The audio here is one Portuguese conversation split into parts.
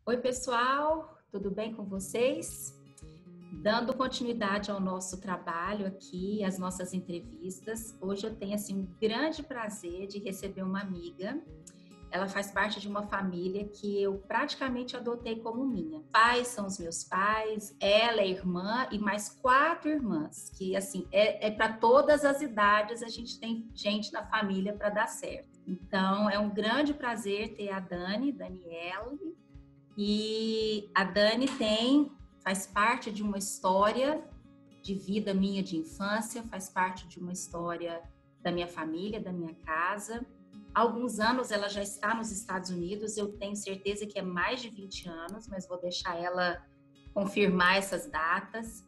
Oi, pessoal, tudo bem com vocês? Dando continuidade ao nosso trabalho aqui, às nossas entrevistas, hoje eu tenho assim, um grande prazer de receber uma amiga. Ela faz parte de uma família que eu praticamente adotei como minha. Pais são os meus pais, ela é irmã e mais 4 irmãs, que assim, é para todas as idades, a gente tem gente na família para dar certo. Então, é um grande prazer ter a Daniele. E a Dani faz parte de uma história de vida minha de infância, faz parte de uma história da minha família, da minha casa. Há alguns anos ela já está nos Estados Unidos, eu tenho certeza que é mais de 20 anos, mas vou deixar ela confirmar essas datas.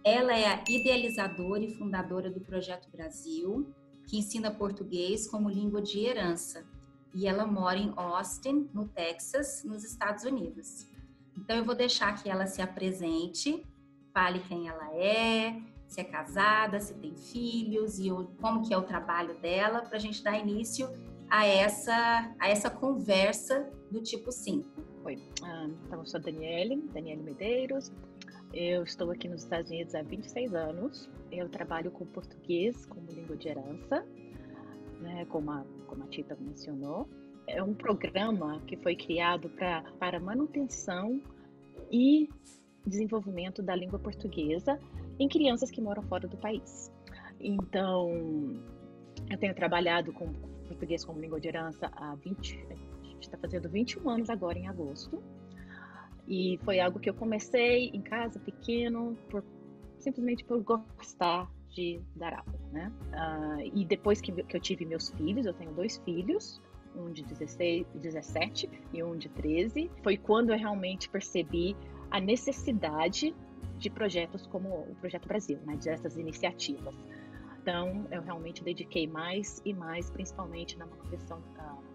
Ela é a idealizadora e fundadora do Projeto Brasil, que ensina português como língua de herança. E ela mora em Austin, no Texas, nos Estados Unidos. Então, eu vou deixar que ela se apresente, fale quem ela é, se é casada, se tem filhos e como que é o trabalho dela, para a gente dar início a essa conversa do tipo 5. Oi, então eu sou Daniele Medeiros, eu estou aqui nos Estados Unidos há 26 anos, eu trabalho com português como língua de herança, né, como a Tita mencionou. É um programa que foi criado para manutenção e desenvolvimento da língua portuguesa em crianças que moram fora do país. Então, eu tenho trabalhado com português como língua de herança a gente está fazendo 21 anos agora em agosto. E foi algo que eu comecei em casa, pequeno, simplesmente por gostar de dar aula, né? E depois que eu tive meus filhos, eu tenho 2 filhos, um de 17 e um de 13, foi quando eu realmente percebi a necessidade de projetos como o Projeto Brasil, né? Dessas iniciativas. Então, eu realmente dediquei mais e mais, principalmente na manutenção,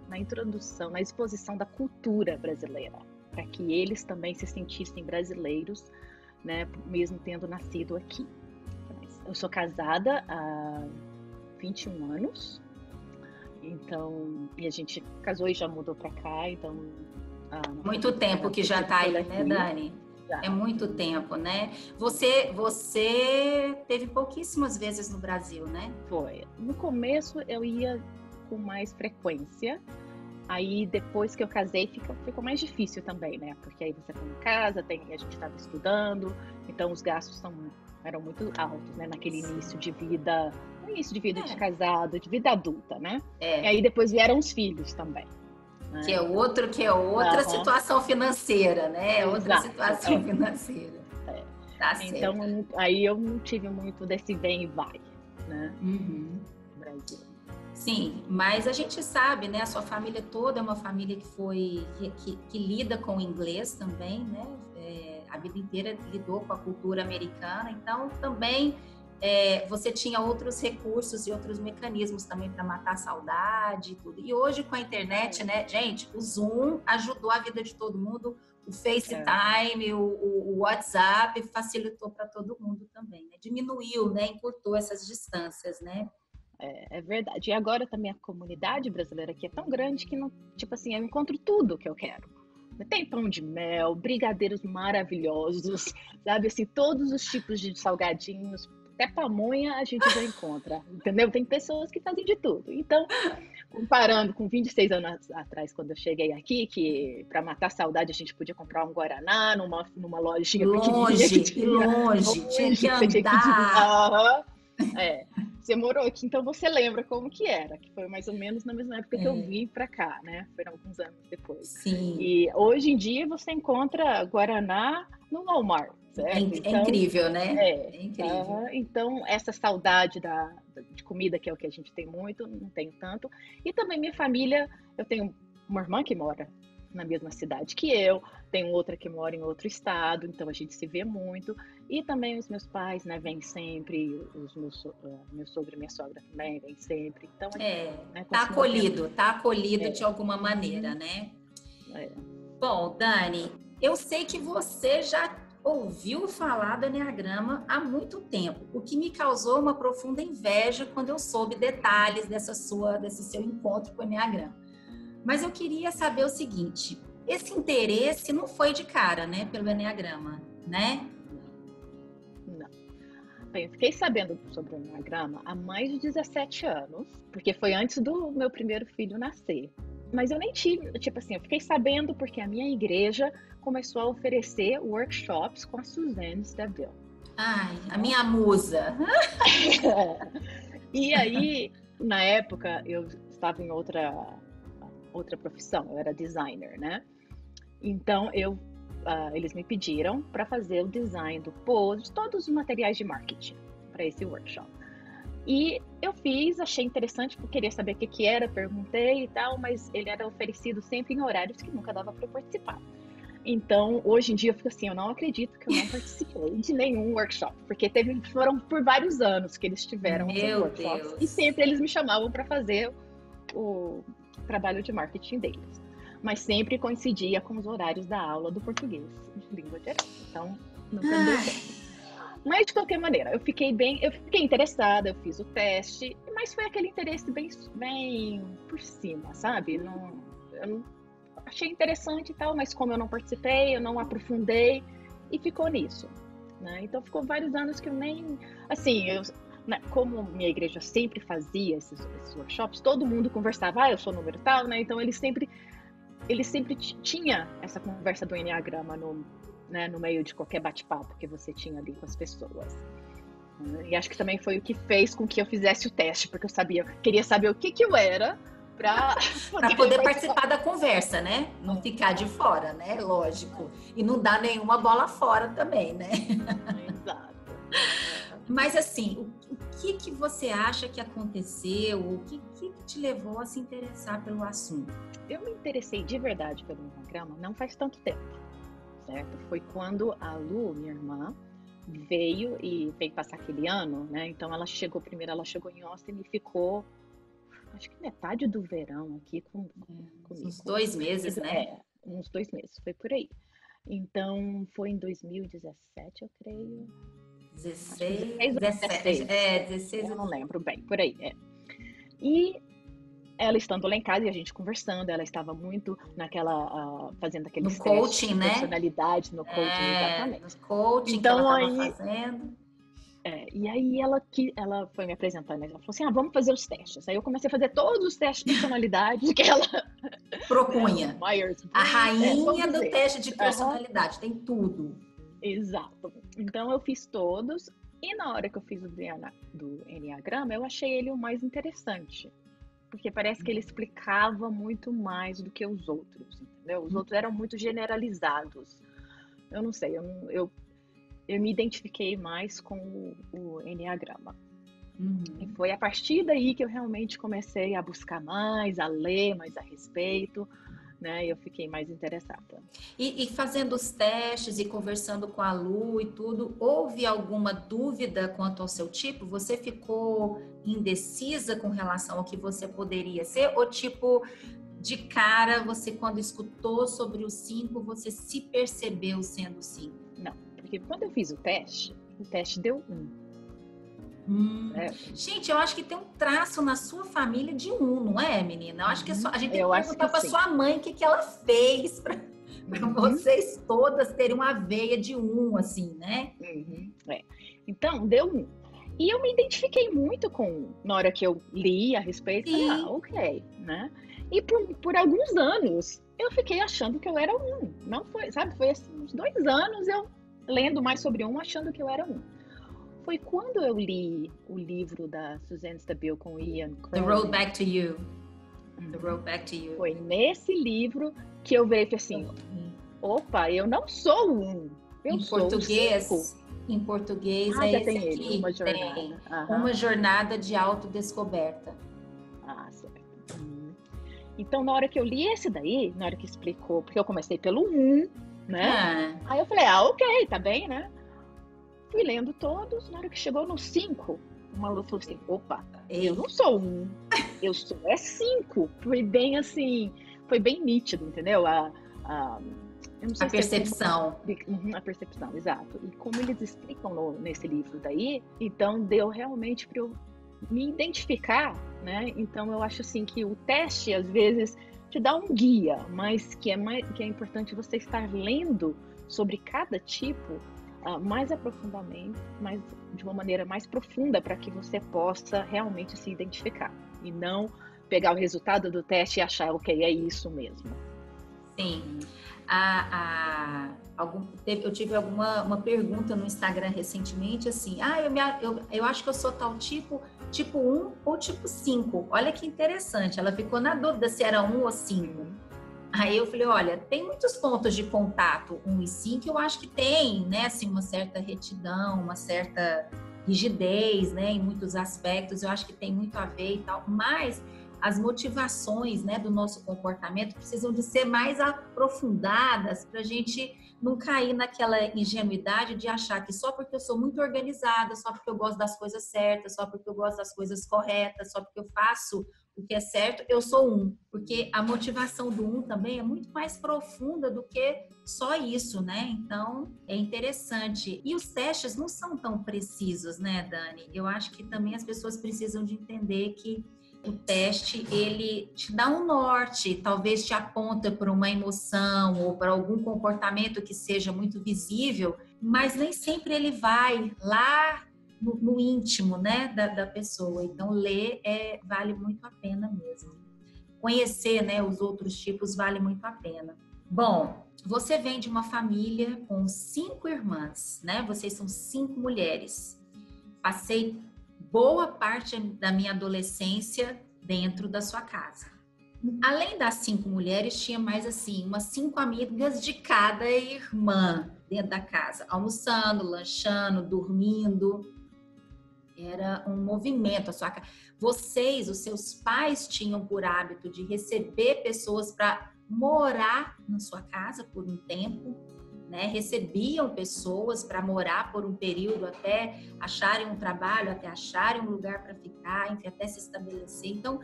na introdução, na exposição da cultura brasileira, para que eles também se sentissem brasileiros, né? Mesmo tendo nascido aqui. Eu sou casada há 21 anos, então, e a gente casou e já mudou para cá, então... Muito tempo que já está aí, né, Dani? Já. É muito tempo, né? Você teve pouquíssimas vezes no Brasil, né? Foi. No começo eu ia com mais frequência, aí depois que eu casei ficou mais difícil também, né? Porque aí você tem uma casa, a gente estava estudando, então os gastos eram muito altos, né? Naquele início de vida de casado, de vida adulta, né? E aí depois vieram os filhos também. Né? Que é outra situação financeira, né? Exato. Outra situação financeira. Tá certo. Então, aí eu não tive muito desse vem e vai, né? Uhum. No Brasil. Sim, mas a gente sabe, né? A sua família toda é uma família que lida com o inglês também, né? A vida inteira lidou com a cultura americana, então também você tinha outros recursos e outros mecanismos também para matar a saudade e tudo. E hoje com a internet, né, gente, o Zoom ajudou a vida de todo mundo, o FaceTime, o WhatsApp facilitou para todo mundo também, né? Diminuiu, né? Encurtou essas distâncias, né? É verdade. E agora também a comunidade brasileira aqui é tão grande que, não, tipo assim, eu encontro tudo que eu quero. Tem pão de mel, brigadeiros maravilhosos, sabe? Assim, todos os tipos de salgadinhos, até pamonha a gente já encontra, entendeu? Tem pessoas que fazem de tudo. Então, comparando com 26 anos atrás, quando eu cheguei aqui, que para matar a saudade a gente podia comprar um Guaraná numa lojinha pequenininha que tinha longe, tinha que andar. Você morou aqui, então você lembra como que era, que foi mais ou menos na mesma época que eu vim para cá, né? Foram alguns anos depois. Sim. E hoje em dia você encontra Guaraná no Walmart, certo? É incrível, né? É incrível. Então, essa saudade de comida, que é o que a gente tem muito, não tenho tanto. E também minha família, eu tenho uma irmã que mora na mesma cidade que eu, tenho outra que mora em outro estado, então a gente se vê muito. E também os meus pais, né, vêm sempre, meu sogro e minha sogra também vêm sempre. Então, né, tá acolhido de alguma maneira, né? Bom, Dani, eu sei que você já ouviu falar do Enneagrama há muito tempo, o que me causou uma profunda inveja quando eu soube detalhes desse seu encontro com o Enneagrama. Mas eu queria saber o seguinte, esse interesse não foi de cara, né, pelo Enneagrama, né? Não. Bem, eu fiquei sabendo sobre o Enneagrama há mais de 17 anos, porque foi antes do meu primeiro filho nascer. Mas eu nem tive, tipo assim, eu fiquei sabendo porque a minha igreja começou a oferecer workshops com a Suzanne Stabile. Ai, a minha musa. E aí, na época, eu estava em outra profissão, eu era designer, né? Então, eles me pediram para fazer o design do post, de todos os materiais de marketing para esse workshop. E eu fiz, achei interessante, porque queria saber o que era, perguntei e tal, mas ele era oferecido sempre em horários que nunca dava para participar. Então, hoje em dia, eu fico assim, eu não acredito que eu não participei de nenhum workshop, porque foram por vários anos que eles tiveram esses workshops, Deus. e sempre eles me chamavam para fazer o trabalho de marketing deles. Mas sempre coincidia com os horários da aula do português de língua geral. Então, nunca deu certo. Mas, de qualquer maneira, eu fiquei interessada, eu fiz o teste, mas foi aquele interesse bem por cima, sabe? Eu não achei interessante e tal, mas como eu não participei, eu não aprofundei e ficou nisso, né? Então, ficou vários anos que eu nem... Assim, como minha igreja sempre fazia esses workshops, todo mundo conversava, eu sou número tal, né? Então, ele sempre tinha essa conversa do Enneagrama no meio de qualquer bate-papo que você tinha ali com as pessoas. E acho que também foi o que fez com que eu fizesse o teste, porque eu queria saber o que eu era para poder participar da conversa, né? Não ficar de fora, né? Lógico. E não dar nenhuma bola fora também, né? Exato. Mas assim, o que você acha que aconteceu? O que te levou a se interessar pelo assunto? Eu me interessei de verdade pelo Enneagrama não faz tanto tempo, certo? Foi quando a Lu, minha irmã, veio passar aquele ano, né? Então ela chegou em Austin e ficou, acho que metade do verão aqui comigo. Uns 2 meses, né? Uns 2 meses, foi por aí. Então foi em 2017, eu creio. 16, 17. 16. Eu não lembro bem, por aí. E ela estando lá em casa e a gente conversando, ela estava muito fazendo aqueles no coaching, de personalidade, no coaching, exatamente. No coaching então, que ela estava fazendo. E aí ela foi me apresentando, ela falou assim, vamos fazer os testes. Aí eu comecei a fazer todos os testes de personalidade que ela propunha. A rainha do teste de personalidade, tem tudo. Exato. Então eu fiz todos, e na hora que eu fiz o do Enneagrama, eu achei ele o mais interessante. Porque parece que ele explicava muito mais do que os outros, entendeu? Os outros eram muito generalizados. Eu não sei, eu me identifiquei mais com o Enneagrama. E foi a partir daí que eu realmente comecei a buscar mais, a ler mais a respeito, né? Eu fiquei mais interessada. E fazendo os testes e conversando com a Lu e tudo, houve alguma dúvida quanto ao seu tipo? Você ficou indecisa com relação ao que você poderia ser? Ou tipo, de cara, você quando escutou sobre o 5, você se percebeu sendo 5? Não, porque quando eu fiz o teste deu 1. Gente, eu acho que tem um traço na sua família de 1, não é, menina? Eu acho que a gente tem que perguntar para sua mãe o que ela fez para vocês todas terem uma veia de 1, assim, né? Então, deu 1. E eu me identifiquei muito na hora que eu li a respeito, falei, ok, né? E por alguns anos, eu fiquei achando que eu era 1. Não foi, sabe? Foi assim, uns 2 anos eu lendo mais sobre 1, achando que eu era 1. Foi quando eu li o livro da Suzanne Stabile com Ian Cronin. The Road Back to You. The Road Back to You. Foi nesse livro que eu vejo assim, opa, eu não sou 1. Eu sou português, 5. Em português já esse tem aqui. Ele, uma jornada. Tem uma jornada de autodescoberta. Certo. Então, na hora que eu li esse daí, na hora que explicou, porque eu comecei pelo 1, né? Aí eu falei, ok, tá bem, né? Fui lendo todos, na hora que chegou no 5, uma Lu falou assim, opa, eu não sou 1, eu sou 5. Foi bem assim, foi bem nítido, entendeu? Eu não sei a percepção. A percepção, exato. E como eles explicam nesse livro daí, então deu realmente para eu me identificar, né? Então eu acho assim que o teste, às vezes, te dá um guia, mas que é importante você estar lendo sobre cada tipo mais aprofundadamente, de uma maneira mais profunda, para que você possa realmente se identificar e não pegar o resultado do teste e achar, ok, é isso mesmo. Sim. Eu tive uma pergunta no Instagram recentemente, assim, eu acho que eu sou tal tipo 1 ou tipo 5. Olha que interessante, ela ficou na dúvida se era 1 ou 5. Aí eu falei, olha, tem muitos pontos de contato, 1 e 5, eu acho que tem, né, assim, uma certa retidão, uma certa rigidez, né, em muitos aspectos, eu acho que tem muito a ver e tal, mas as motivações, né, do nosso comportamento precisam de ser mais aprofundadas para a gente não cair naquela ingenuidade de achar que só porque eu sou muito organizada, só porque eu gosto das coisas certas, só porque eu gosto das coisas corretas, só porque eu faço o que é certo, eu sou 1. Porque a motivação do 1 também é muito mais profunda do que só isso, né? Então, é interessante. E os testes não são tão precisos, né, Dani? Eu acho que também as pessoas precisam de entender que o teste, ele te dá um norte, talvez te aponta para uma emoção ou para algum comportamento que seja muito visível, mas nem sempre ele vai lá no íntimo, né, da pessoa. Então, ler vale muito a pena mesmo. Conhecer, né, os outros tipos vale muito a pena. Bom, você vem de uma família com 5 irmãs, né? Vocês são 5 mulheres. Passei boa parte da minha adolescência dentro da sua casa. Além das 5 mulheres, tinha mais assim, umas 5 amigas de cada irmã dentro da casa, almoçando, lanchando, dormindo. Era um movimento a sua casa. Vocês, os seus pais, tinham por hábito de receber pessoas para morar na sua casa por um tempo, né? Recebiam pessoas para morar por um período até acharem um trabalho, até acharem um lugar para ficar, enfim, até se estabelecer. Então,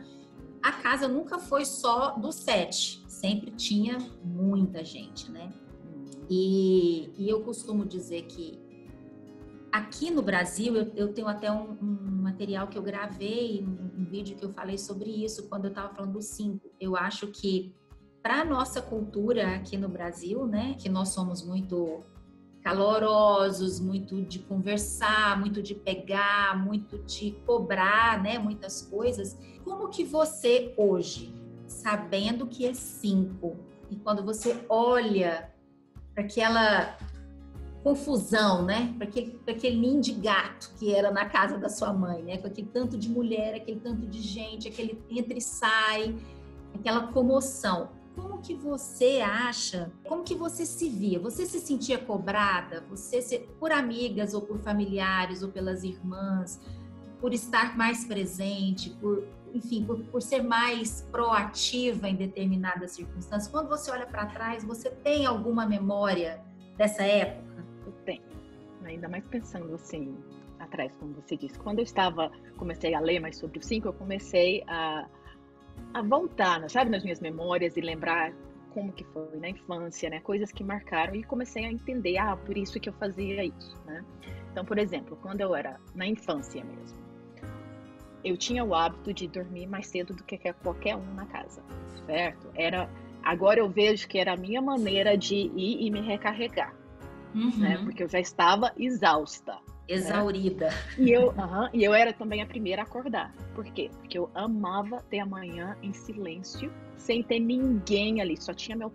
a casa nunca foi só dos 7, sempre tinha muita gente, né? E eu costumo dizer que aqui no Brasil, eu tenho até um material que eu gravei, um vídeo que eu falei sobre isso quando eu estava falando dos 5. Eu acho que para a nossa cultura aqui no Brasil, né, que nós somos muito calorosos, muito de conversar, muito de pegar, muito de cobrar, né, muitas coisas. Como que você hoje, sabendo que é 5, e quando você olha para aquela confusão, né, para aquele ninho de gato que era na casa da sua mãe, né, com aquele tanto de mulher, aquele tanto de gente, aquele entra e sai, aquela comoção. Como que você acha, como que você se via? Você se sentia cobrada? Por amigas ou por familiares ou pelas irmãs, por estar mais presente, enfim, por ser mais proativa em determinadas circunstâncias? Quando você olha para trás, você tem alguma memória dessa época? Eu tenho, ainda mais pensando assim, atrás, como você disse. Quando eu comecei a ler mais sobre o 5, eu comecei a voltar, sabe, nas minhas memórias e lembrar como que foi na infância, né, coisas que marcaram, e comecei a entender, por isso que eu fazia isso, né. Então, por exemplo, quando eu era na infância mesmo, eu tinha o hábito de dormir mais cedo do que qualquer um na casa, certo? Agora eu vejo que era a minha maneira de ir e me recarregar, né, porque eu já estava exausta. Exaurida. Né? E eu era também a primeira a acordar. Por quê? Porque eu amava ter a manhã em silêncio, sem ter ninguém ali.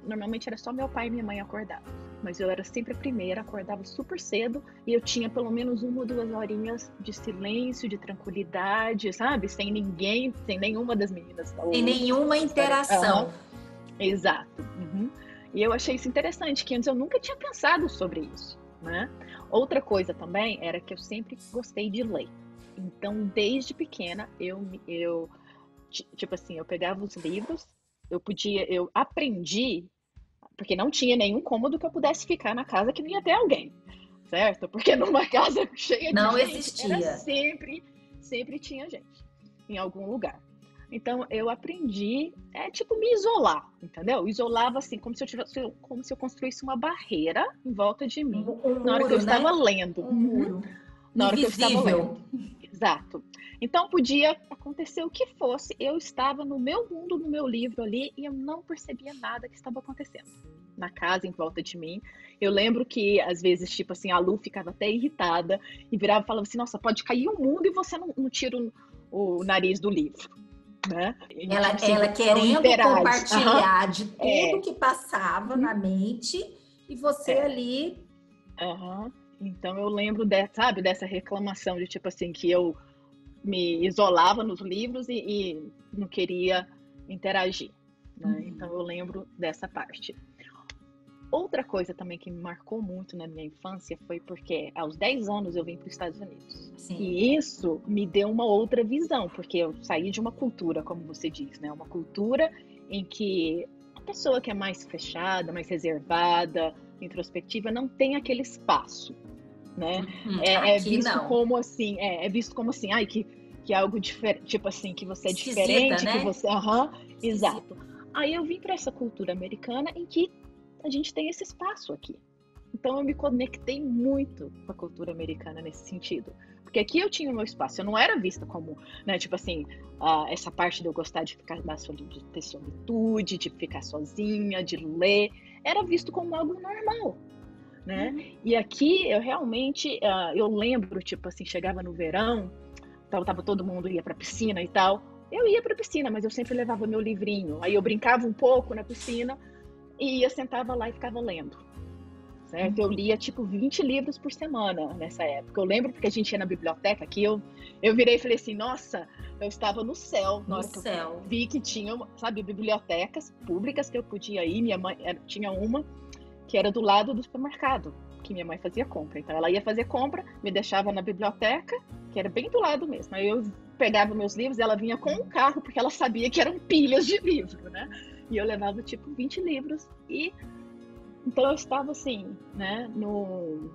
Normalmente era só meu pai e minha mãe acordar. Mas eu era sempre a primeira, acordava super cedo e eu tinha pelo menos 1 ou 2 horinhas de silêncio, de tranquilidade, sabe? Sem ninguém, sem nenhuma das meninas. Sem nenhuma interação. Exato. E eu achei isso interessante, que antes eu nunca tinha pensado sobre isso, né? Outra coisa também era que eu sempre gostei de ler. Então, desde pequena, tipo assim, eu pegava os livros, eu aprendi, porque não tinha nenhum cômodo que eu pudesse ficar na casa que não ia ter alguém, certo? Porque numa casa cheia de não gente, existia. Sempre tinha gente em algum lugar. Então, eu aprendi, tipo, me isolar, entendeu? Isolava assim, como se eu construísse uma barreira em volta de mim, um na hora muro, que eu estava lendo. Um muro. Na hora Invisível. que eu estava lendo. Exato. Então podia acontecer o que fosse, eu estava no meu mundo, no meu livro ali, e eu não percebia nada que estava acontecendo na casa, em volta de mim. Eu lembro que, às vezes, tipo assim, a Lu ficava até irritada e virava e falava assim, nossa, pode cair o mundo e você não tira o nariz do livro, né? E, tipo assim, Ela não querendo interage. compartilhar de tudo É. que passava na mente e você ali... Então eu lembro, sabe, dessa reclamação de tipo assim, que eu me isolava nos livros e não queria interagir, né? Então eu lembro dessa parte. Outra coisa também que me marcou muito na minha infância foi porque aos 10 anos eu vim para os Estados Unidos. Sim. E isso me deu uma outra visão, porque eu saí de uma cultura, como você diz, né? Uma cultura em que a pessoa que é mais fechada, mais reservada, introspectiva, não tem aquele espaço, né? É visto não. como assim, é visto como assim, ai, que é algo diferente, tipo assim, que você é Esquisita, diferente, né? que você, exato. Aí eu vim para essa cultura americana em que a gente tem esse espaço aqui. Então eu me conectei muito com a cultura americana nesse sentido. Porque aqui eu tinha o meu espaço, eu não era vista como, né, tipo assim, essa parte de eu gostar de ficar de ter solitude, de ficar sozinha, de ler, era visto como algo normal, né? E aqui eu realmente, eu lembro, tipo assim, chegava no verão, então tava todo mundo ia pra piscina e tal, eu ia pra piscina, mas eu sempre levava meu livrinho, aí eu brincava um pouco na piscina, e eu sentava lá e ficava lendo, certo? Eu lia tipo 20 livros por semana nessa época. Eu lembro porque a gente ia na biblioteca aqui, eu virei e falei assim, nossa, eu estava no céu na hora que eu vi que tinha, sabe, bibliotecas públicas que eu podia ir. Minha mãe tinha uma que era do lado do supermercado, que minha mãe fazia compra. Então ela ia fazer compra, me deixava na biblioteca, que era bem do lado mesmo. Aí eu pegava meus livros, ela vinha com um carro, porque ela sabia que eram pilhas de livro, né? E eu levava, tipo, 20 livros. E então eu estava, assim, né, no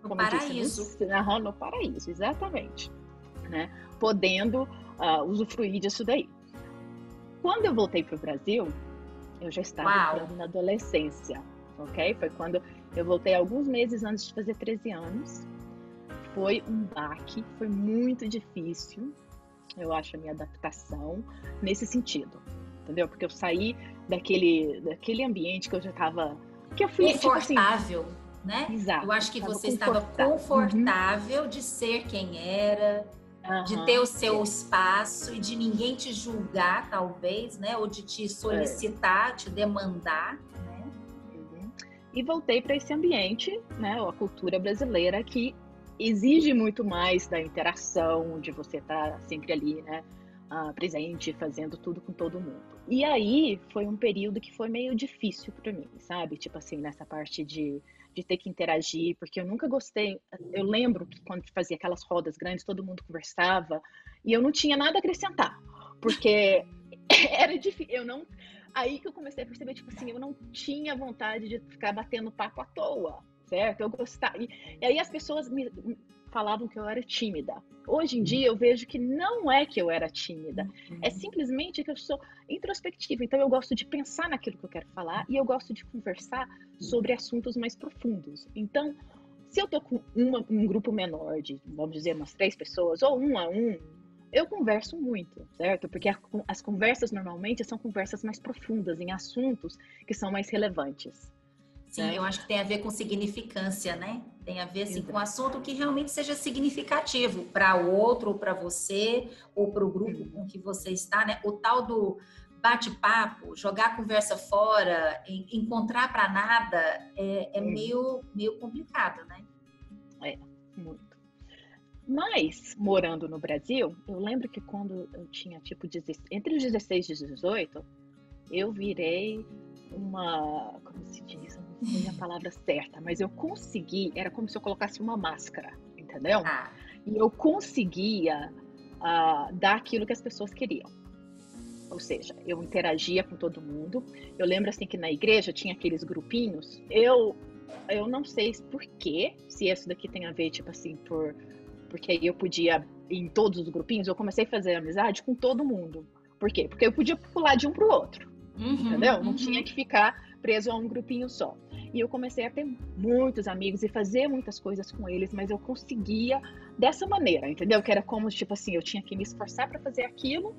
paraíso. No paraíso, exatamente. Né? Podendo usufruir disso daí. Quando eu voltei para o Brasil, eu já estava entrando na adolescência, ok? Foi quando eu voltei alguns meses antes de fazer 13 anos. Foi um baque, foi muito difícil, eu acho, a minha adaptação nesse sentido. Entendeu? Porque eu saí daquele ambiente que eu já estava... Que eu fui confortável, tipo assim, né? Exato. Eu acho que você estava confortável de ser quem era, de ter o seu espaço e de ninguém te julgar, talvez, né? Ou de te solicitar, te demandar, né? E voltei para esse ambiente, né? A cultura brasileira que exige muito mais da interação, de você estar sempre ali, né? Presente, fazendo tudo com todo mundo. E aí foi um período que foi meio difícil para mim, sabe? Tipo assim, nessa parte de ter que interagir, porque eu nunca gostei. Eu lembro que quando fazia aquelas rodas grandes, todo mundo conversava e eu não tinha nada a acrescentar, porque era difícil. Aí que eu comecei a perceber, tipo assim, eu não tinha vontade de ficar batendo papo à toa, certo? Eu gostava. E aí as pessoas me falavam que eu era tímida. Hoje em dia eu vejo que não é que eu era tímida, é simplesmente que eu sou introspectiva. Então eu gosto de pensar naquilo que eu quero falar e eu gosto de conversar sobre assuntos mais profundos. Então, se eu tô com um grupo menor de, vamos dizer, umas 3 pessoas ou 1 a 1, eu converso muito, certo? Porque as conversas normalmente são conversas mais profundas em assuntos que são mais relevantes. Sim, eu acho que tem a ver com significância, né? Tem a ver assim, com um assunto que realmente seja significativo para o outro, ou para você, ou para o grupo com que você está, né? O tal do bate-papo, jogar a conversa fora, encontrar para nada, é meio complicado, né? É, muito. Mas, morando no Brasil, eu lembro que quando eu tinha, tipo, entre os 16 e 18, eu virei como se diz, não sei a palavra certa, mas eu consegui, era como se eu colocasse uma máscara, entendeu? E eu conseguia dar aquilo que as pessoas queriam. Ou seja, eu interagia com todo mundo. Eu lembro assim que na igreja tinha aqueles grupinhos. Eu não sei por quê, se isso daqui tem a ver, tipo assim, porque aí eu podia ir em todos os grupinhos, eu comecei a fazer amizade com todo mundo. Por quê? Porque eu podia pular de um para o outro. entendeu? Não tinha que ficar preso a um grupinho só. E eu comecei a ter muitos amigos e fazer muitas coisas com eles, mas eu conseguia dessa maneira, entendeu? Que era como, tipo assim, eu tinha que me esforçar para fazer aquilo.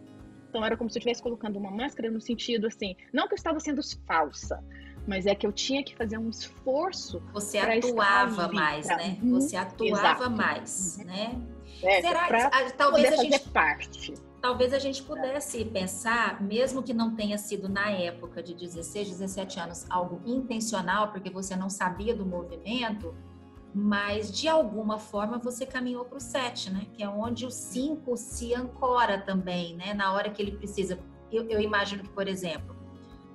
Então era como se eu estivesse colocando uma máscara no sentido assim, não que eu estava sendo falsa, mas é que eu tinha que fazer um esforço Você para estar atuava ali. mais, né? Você atuava Exato. mais, né? Será Para que talvez poder a fazer gente parte. talvez a gente pudesse pensar, mesmo que não tenha sido na época de 16, 17 anos algo intencional, porque você não sabia do movimento, mas de alguma forma você caminhou para o 7, né? Que é onde o 5 se ancora também, né? Na hora que ele precisa. Eu imagino que, por exemplo,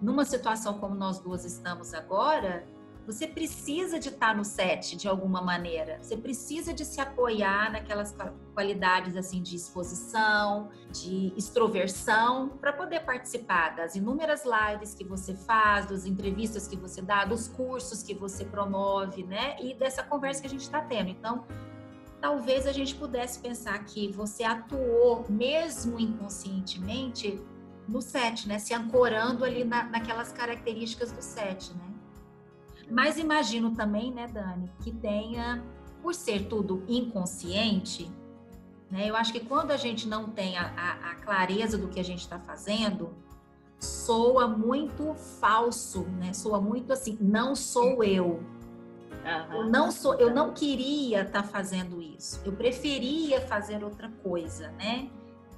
numa situação como nós duas estamos agora, você precisa de estar no 7 de alguma maneira. Você precisa de se apoiar naquelas qualidades assim de exposição, de extroversão, para poder participar das inúmeras lives que você faz, das entrevistas que você dá, dos cursos que você promove, né? E dessa conversa que a gente está tendo. Então, talvez a gente pudesse pensar que você atuou, mesmo inconscientemente, no 7, né? Se ancorando ali naquelas características do 7, né? Mas imagino também, né, Dani, que tenha, por ser tudo inconsciente, né? Eu acho que quando a gente não tem a clareza do que a gente está fazendo, soa muito falso, né? Soa muito assim, não sou eu. Eu não queria estar fazendo isso. Eu preferia fazer outra coisa, né?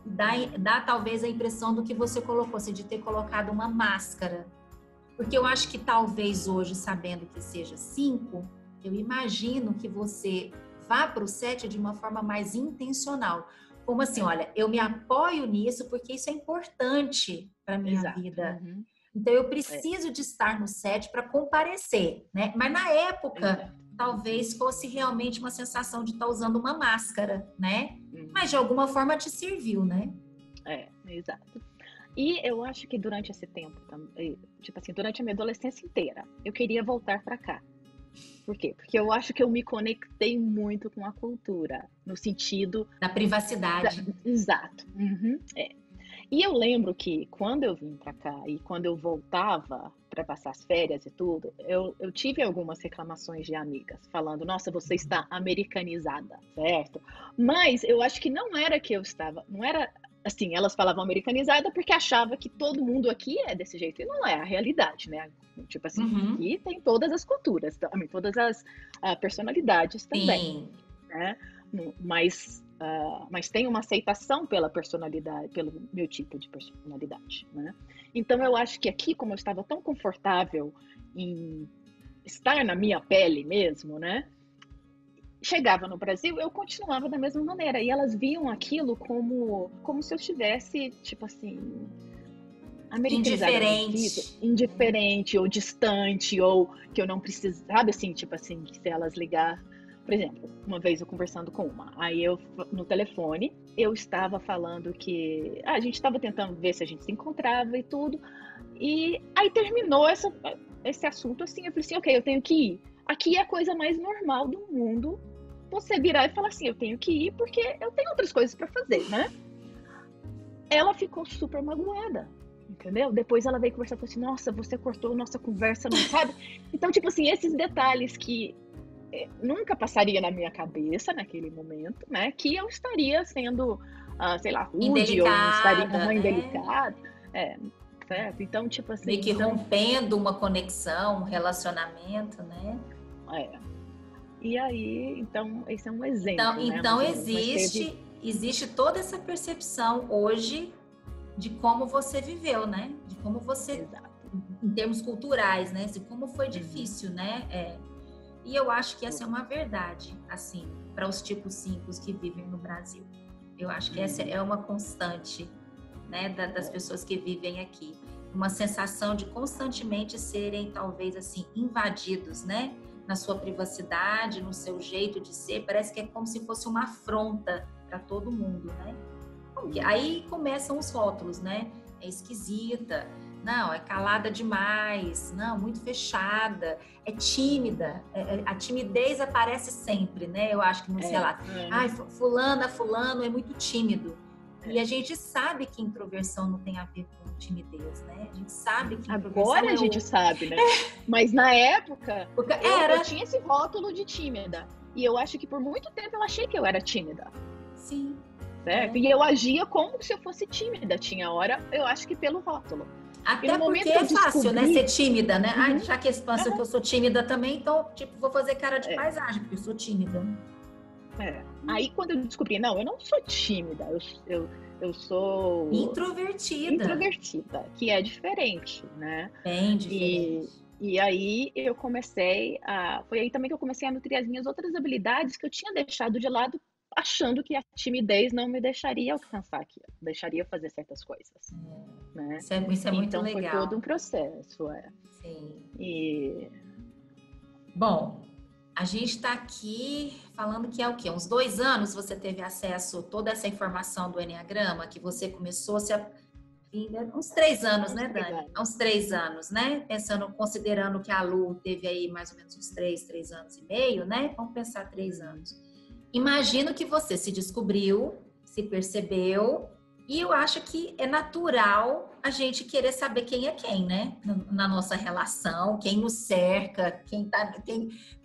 Dá talvez a impressão do que você colocou, assim, de ter colocado uma máscara. Porque eu acho que talvez hoje, sabendo que seja 5, eu imagino que você vá para o 7 de uma forma mais intencional. Como assim, olha, eu me apoio nisso porque isso é importante para a minha vida. Então, eu preciso de estar no 7 para comparecer, né? Mas na época, talvez fosse realmente uma sensação de estar usando uma máscara, né? Mas de alguma forma te serviu, né? Exato. E eu acho que durante esse tempo, tipo assim, durante a minha adolescência inteira, eu queria voltar para cá. Por quê? Porque eu acho que eu me conectei muito com a cultura, no sentido da privacidade. Exato. E eu lembro que quando eu vim para cá e quando eu voltava para passar as férias e tudo, eu tive algumas reclamações de amigas falando: nossa, você está americanizada, certo? Mas eu acho que não era que eu estava, não era assim, elas falavam americanizada porque achava que todo mundo aqui é desse jeito, e não é a realidade, né? Tipo assim, aqui tem todas as culturas, também, todas as personalidades também, né? Mas tem uma aceitação pela personalidade, pelo meu tipo de personalidade, né? Então eu acho que aqui, como eu estava tão confortável em estar na minha pele mesmo, né? Chegava no Brasil, eu continuava da mesma maneira. E elas viam aquilo como se eu estivesse, tipo assim, americanizada. Indiferente, ou distante, ou que eu não precisava, assim, tipo assim, que se elas ligar. Por exemplo, uma vez eu conversando com uma, aí eu, no telefone, eu estava falando que a gente estava tentando ver se a gente se encontrava e tudo. E aí terminou esse assunto assim, eu falei assim, ok, eu tenho que ir. Aqui é a coisa mais normal do mundo. Você virar e falar assim, eu tenho que ir porque eu tenho outras coisas para fazer, né? Ela ficou super magoada, entendeu? Depois ela veio conversar e falou assim, nossa, você cortou nossa conversa, não sabe? Então, tipo assim, esses detalhes que nunca passaria na minha cabeça naquele momento, né? Que eu estaria sendo, sei lá, rude, indelicada, ou não estaria né? indelicada. Certo? Então, tipo assim... meio que rompendo uma conexão, um relacionamento, né? E aí, então, esse é um exemplo, então né? existe toda essa percepção hoje de como você viveu, né? De como você, Exato. Em termos culturais, né? De como foi difícil, né? E eu acho que essa é uma verdade, assim, para os tipos 5 que vivem no Brasil. Eu acho que essa é uma constante, né? Das pessoas que vivem aqui. Uma sensação de constantemente serem, talvez, assim, invadidos, né? Na sua privacidade, no seu jeito de ser. Parece que é como se fosse uma afronta para todo mundo, né? Aí começam os rótulos, né? É esquisita, não, é calada demais, não, muito fechada, é tímida, a timidez aparece sempre, né? Eu acho que, não sei lá, ai, fulano é muito tímido. E a gente sabe que introversão não tem a ver com timidez, né? A gente sabe que introversão Agora a gente sabe, né? Mas na época, eu tinha esse rótulo de tímida. E eu acho que por muito tempo eu achei que eu era tímida. Sim. Certo? E eu agia como se eu fosse tímida. Tinha hora, eu acho que pelo rótulo. Até porque é fácil, né? Ser tímida, né? Ah, já que eles pensam que eu sou tímida também, então, tipo, vou fazer cara de paisagem, porque eu sou tímida. Aí quando eu descobri, não, eu não sou tímida, eu sou introvertida, que é diferente, né? Bem diferente. E aí eu comecei foi aí também que eu comecei a nutrir as minhas outras habilidades que eu tinha deixado de lado, achando que a timidez não me deixaria alcançar aquilo, deixaria fazer certas coisas, né? Isso é muito legal. Então foi todo um processo, Sim. Bom, a gente está aqui falando que é o quê? Uns 2 anos você teve acesso a toda essa informação do Enneagrama, que você começou uns 3 anos, né, Dani? Uns 3 anos, né? Considerando que a Lu teve aí mais ou menos uns 3 anos e meio, né? Vamos pensar 3 anos. Imagino que você se descobriu, se percebeu, e eu acho que é natural a gente querer saber quem é quem, né? Na nossa relação, quem nos cerca,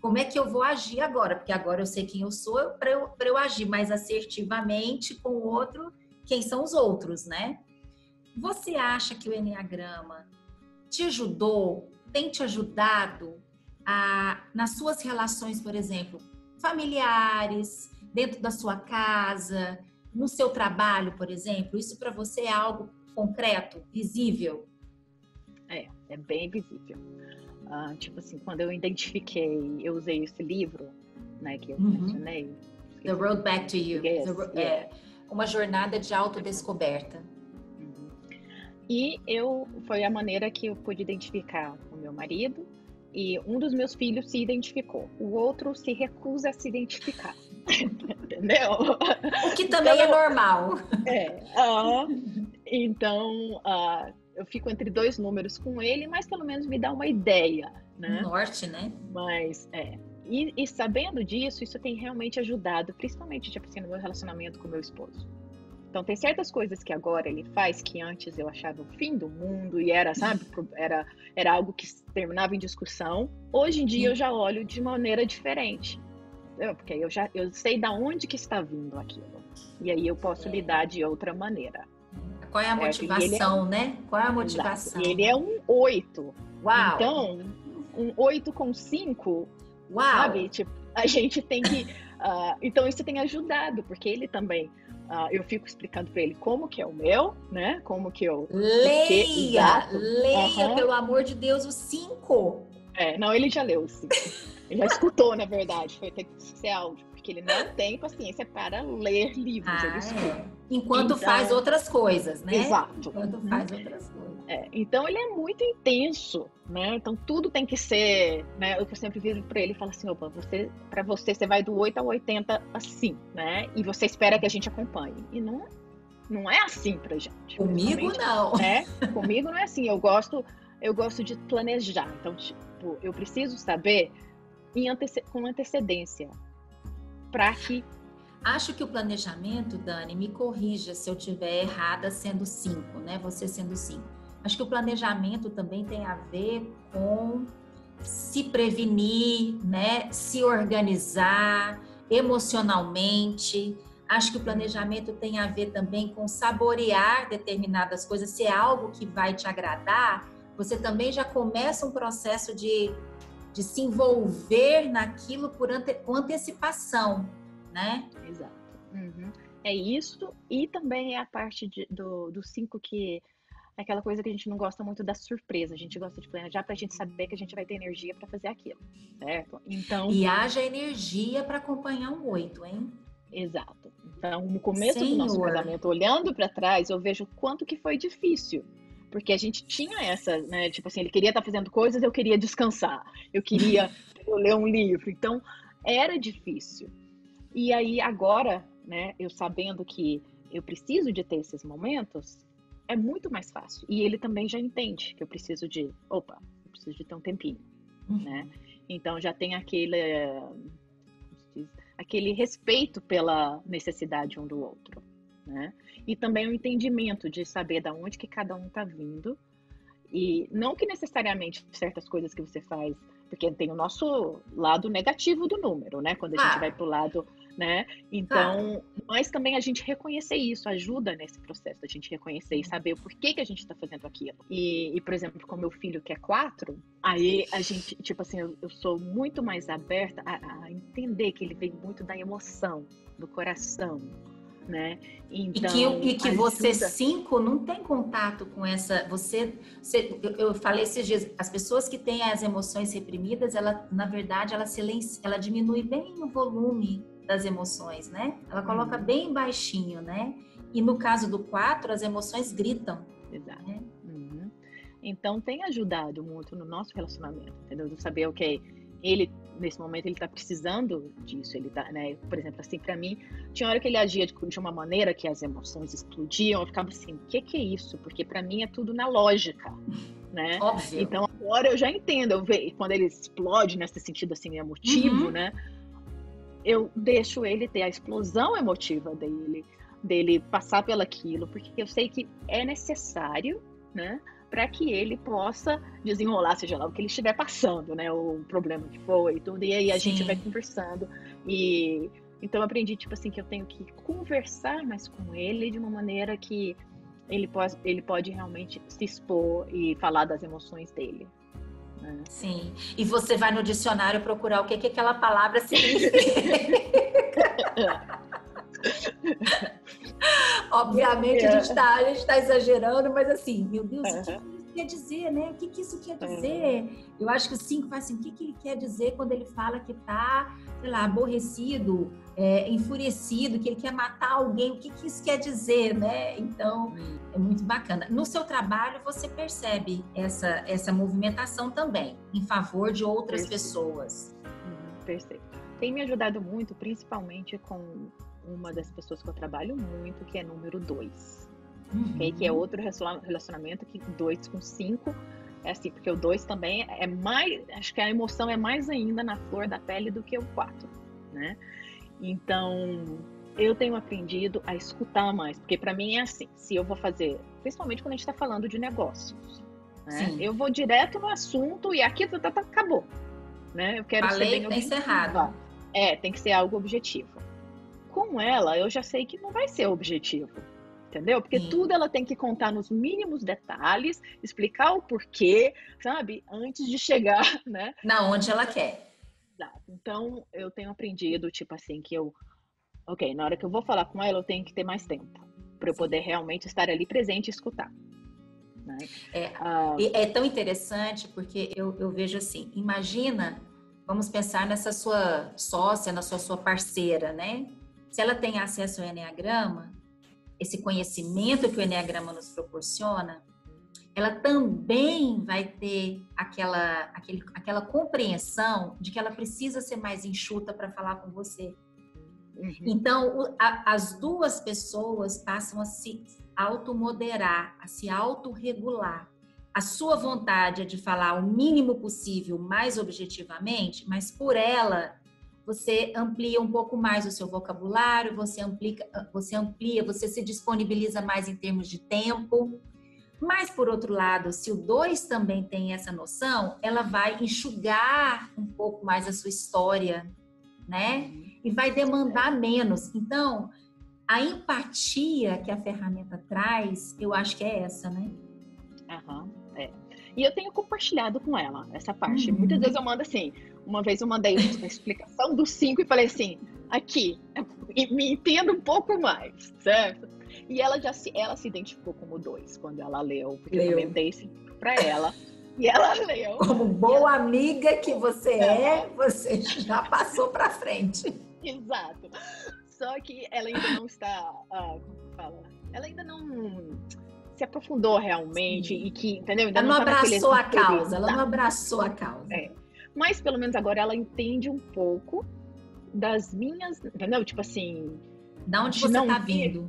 como é que eu vou agir agora? Porque agora eu sei quem eu sou, para eu agir mais assertivamente com o outro, quem são os outros, né? Você acha que o Enneagrama te ajudou, tem te ajudado nas suas relações, por exemplo, familiares, dentro da sua casa, no seu trabalho, por exemplo? Isso para você é algo concreto, visível? É bem visível. Tipo assim, quando eu identifiquei, eu usei esse livro, né, que eu mencionei. The Road Back to You. Uma jornada de autodescoberta. E foi a maneira que eu pude identificar o meu marido, e um dos meus filhos se identificou, o outro se recusa a se identificar. Entendeu? O que também então, é normal. Então, eu fico entre 2 números com ele, mas pelo menos me dá uma ideia, né? Norte, né? Mas, e sabendo disso, isso tem realmente ajudado, principalmente, tipo assim, no meu relacionamento com meu esposo. Então, tem certas coisas que agora ele faz que antes eu achava o fim do mundo e era, sabe, era algo que terminava em discussão. Hoje em dia eu já olho de maneira diferente, entendeu? Porque eu sei da onde que está vindo aquilo. E aí eu posso lidar de outra maneira. Qual é a motivação, né? Qual é a motivação? Ele é um 8. Uau! Então, um 8 com 5, uau! Sabe? Tipo, a gente tem que... então, isso tem ajudado, porque ele também... eu fico explicando para ele como que é o meu, né? Como que eu... Leia, pelo amor de Deus, o 5. Não, ele já leu o 5. Ele já escutou, na verdade. Foi ter que ser áudio, porque ele não tem paciência para ler livros. Ele escuta. Enquanto faz outras coisas, né? Exato. Enquanto faz outras coisas. Então, ele é muito intenso, né? Então, tudo tem que ser, né? Eu sempre viro para ele e falo assim, opa, para você vai do 8 ao 80 assim, né? E você espera que a gente acompanhe. E não é assim pra gente. Comigo, não. Né? Comigo não é assim. Eu gosto de planejar. Então, tipo, eu preciso saber com antecedência para que... Acho que o planejamento, Dani, me corrija se eu estiver errada sendo 5, né? Você sendo 5. Acho que o planejamento também tem a ver com se prevenir, né? Se organizar emocionalmente. Acho que o planejamento tem a ver também com saborear determinadas coisas. Se é algo que vai te agradar, você também já começa um processo de se envolver naquilo com antecipação, né? Exato. É isso, e também é a parte do 5 que é aquela coisa que a gente não gosta muito da surpresa, a gente gosta de planejar pra gente saber que a gente vai ter energia para fazer aquilo, certo? Então... E haja energia para acompanhar um 8, hein? Exato. Então, no começo do nosso casamento, olhando para trás, eu vejo quanto que foi difícil. Porque a gente tinha essa, né? Tipo assim, ele queria estar fazendo coisas, eu queria descansar. Eu queria ler um livro. Então, era difícil. E aí, agora, né? Eu sabendo que eu preciso de ter esses momentos, é muito mais fácil. E ele também já entende que eu preciso de ter um tempinho, né? Então, já tem aquele respeito pela necessidade um do outro, né? E também o entendimento de saber da onde que cada um tá vindo. E não que necessariamente certas coisas que você faz, porque tem o nosso lado negativo do número, né? Quando a gente vai Claro, pro lado, né? claro. Então, mas também a gente reconhecer isso ajuda nesse processo, a gente reconhecer e saber o porquê que a gente está fazendo aquilo. Por exemplo, com meu filho que é 4, aí a gente, tipo assim, eu sou muito mais aberta a entender que ele vem muito da emoção, do coração, né? E Então, que você, ajuda. 5, não tem contato com essa. Eu falei esses dias, as pessoas que têm as emoções reprimidas, ela, na verdade, ela diminui bem o volume das emoções, né? Ela coloca Uhum. bem baixinho, né? E no caso do 4, as emoções gritam, Exato. né? Uhum. Então tem ajudado muito no nosso relacionamento, entendeu? De saber, ok, ele, nesse momento, ele tá precisando disso, ele tá, né? Por exemplo, assim, pra mim, tinha hora que ele agia de uma maneira que as emoções explodiam, eu ficava assim, o que é isso? Porque pra mim é tudo na lógica, né? Óbvio. Então agora eu já entendo, eu vejo, quando ele explode nesse sentido, assim, emotivo, Uhum. né? Eu deixo ele ter a explosão emotiva dele passar pelaquilo, porque eu sei que é necessário, né, para que ele possa desenrolar, seja lá o que ele estiver passando, né, o problema que foi e tudo, e aí a gente vai Sim. conversando, e então eu aprendi, tipo assim, que eu tenho que conversar mais com ele de uma maneira que ele pode realmente se expor e falar das emoções dele, né. Sim. E você vai no dicionário procurar o que aquela palavra significa. Obviamente a gente tá exagerando, mas assim, meu Deus, o que Aham, isso quer dizer, né? O que isso quer aham. dizer? Eu acho que o 5 faz assim, o que ele quer dizer quando ele fala que tá, sei lá, aborrecido, enfurecido, que ele quer matar alguém, o que isso quer dizer, né? Então, é muito bacana. No seu trabalho, você percebe essa movimentação também, em favor de outras Percebo. pessoas. Percebo. Tem me ajudado muito, principalmente com uma das pessoas que eu trabalho muito, que é número 2, ok? Que é Uhum. outro relacionamento que 2 com 5 é assim, porque o 2 também é mais, acho que a emoção é mais ainda na flor da pele do que o 4, né? Então, eu tenho aprendido a escutar mais, porque para mim é assim, se eu vou fazer, principalmente quando a gente está falando de negócios, né? Sim. Eu vou direto no assunto e aqui acabou, né? Eu quero ser Falei, bem tá encerrado. objetiva. É, tem que ser algo objetivo. Com ela, eu já sei que não vai ser objetivo, entendeu? Porque tudo Sim. ela tem que contar nos mínimos detalhes, explicar o porquê, sabe? Antes de chegar, né? Na onde ela quer. Exato. Então, eu tenho aprendido, tipo assim, ok, na hora que eu vou falar com ela, eu tenho que ter mais tempo, para eu Sim. poder realmente estar ali presente e escutar, né? É, Ah, é tão interessante porque eu vejo assim, imagina, vamos pensar nessa sua sócia, na sua parceira, né? Se ela tem acesso ao Eneagrama, esse conhecimento que o Eneagrama nos proporciona, ela também vai ter aquela compreensão de que ela precisa ser mais enxuta para falar com você. uhum, Então, as duas pessoas passam a se automoderar, a se autorregular. A sua vontade é de falar o mínimo possível, mais objetivamente, mas por ela, você amplia um pouco mais o seu vocabulário, você se disponibiliza mais em termos de tempo. Mas, por outro lado, se o 2 também tem essa noção, ela vai enxugar um pouco mais a sua história, né? uhum, E vai demandar menos. Então, a empatia que a ferramenta traz, eu acho que é essa, né? aham, é. E eu tenho compartilhado com ela essa parte. Muitas vezes eu Uhum. mando assim, uma vez eu mandei a explicação do 5 e falei assim, aqui, me entenda um pouco mais, certo? E ela se identificou como 2 quando ela leu, porque eu também Leu. dei esse livro para ela, e ela leu, Como e ela boa amiga que ficou, você é, você já passou para frente. exato. Só que ela ainda não está, como que fala? Ela ainda não se aprofundou realmente e Sim. que, entendeu? Ainda Ela não não está naquele abraçou a causa, ela não exato. abraçou a causa. É. Mas pelo menos agora ela entende um pouco das minhas, entendeu? Tipo assim, Da onde de você não está ter, vindo?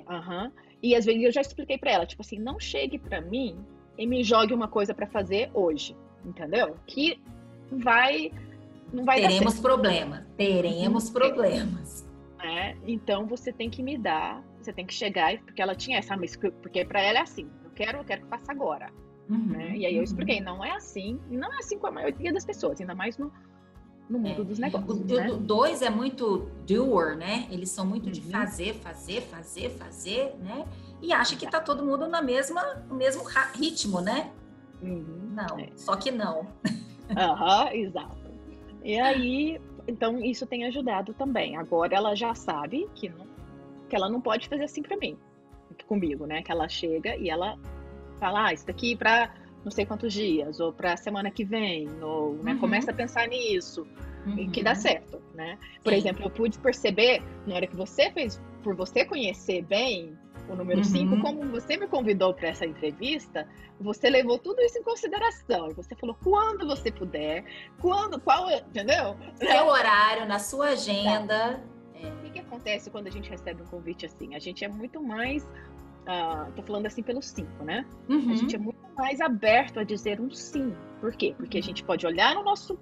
aham. E às vezes eu já expliquei pra ela, tipo assim, não chegue pra mim e me jogue uma coisa pra fazer hoje, entendeu? Que vai, não vai dar Teremos certo. problemas, Uhum. teremos problemas. Então você tem que me dar você tem que chegar, porque ela tinha essa, porque para ela é assim, eu quero que faça agora. Né? E aí eu expliquei, não é assim com a maioria das pessoas, ainda mais no mundo dos negócios. Né? O 2 é muito doer, né? Eles são muito de fazer, né? E acha que tá todo mundo no mesmo ritmo, né? Não, só que não. Exato. E aí, então isso tem ajudado também. Agora ela já sabe que ela não pode fazer assim para mim, comigo, né? Que ela chega e ela fala, isso daqui para não sei quantos dias, ou para semana que vem, ou né, começa a pensar nisso, e que dá certo, né? Por exemplo, eu pude perceber, na hora que você fez, por você conhecer bem o número 5, como você me convidou para essa entrevista, você levou tudo isso em consideração, e você falou, quando você puder, entendeu? Seu horário, na sua agenda. O que acontece quando a gente recebe um convite assim? A gente é muito mais... tô falando assim pelo 5, né? A gente é muito mais aberto a dizer um sim. Por quê? Porque a gente pode olhar no nosso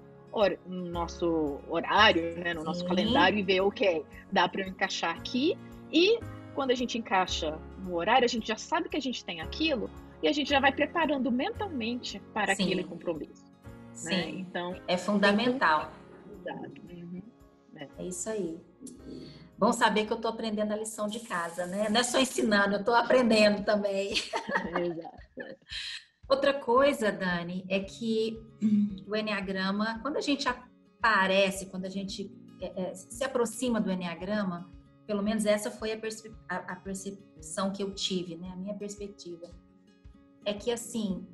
horário, né? No nosso calendário e ver, ok, dá para eu encaixar aqui. E quando a gente encaixa no horário, a gente já sabe que a gente tem aquilo e a gente já vai preparando mentalmente para aquele compromisso. Sim, né? Então, é fundamental. É isso aí. Bom saber que eu estou aprendendo a lição de casa, né? Não é só ensinando, eu estou aprendendo também. Exato. Outra coisa, Dani, é que o Enneagrama, quando a gente aparece, quando a gente se aproxima do Enneagrama, pelo menos essa foi a percepção que eu tive, né? A minha perspectiva. É que, assim,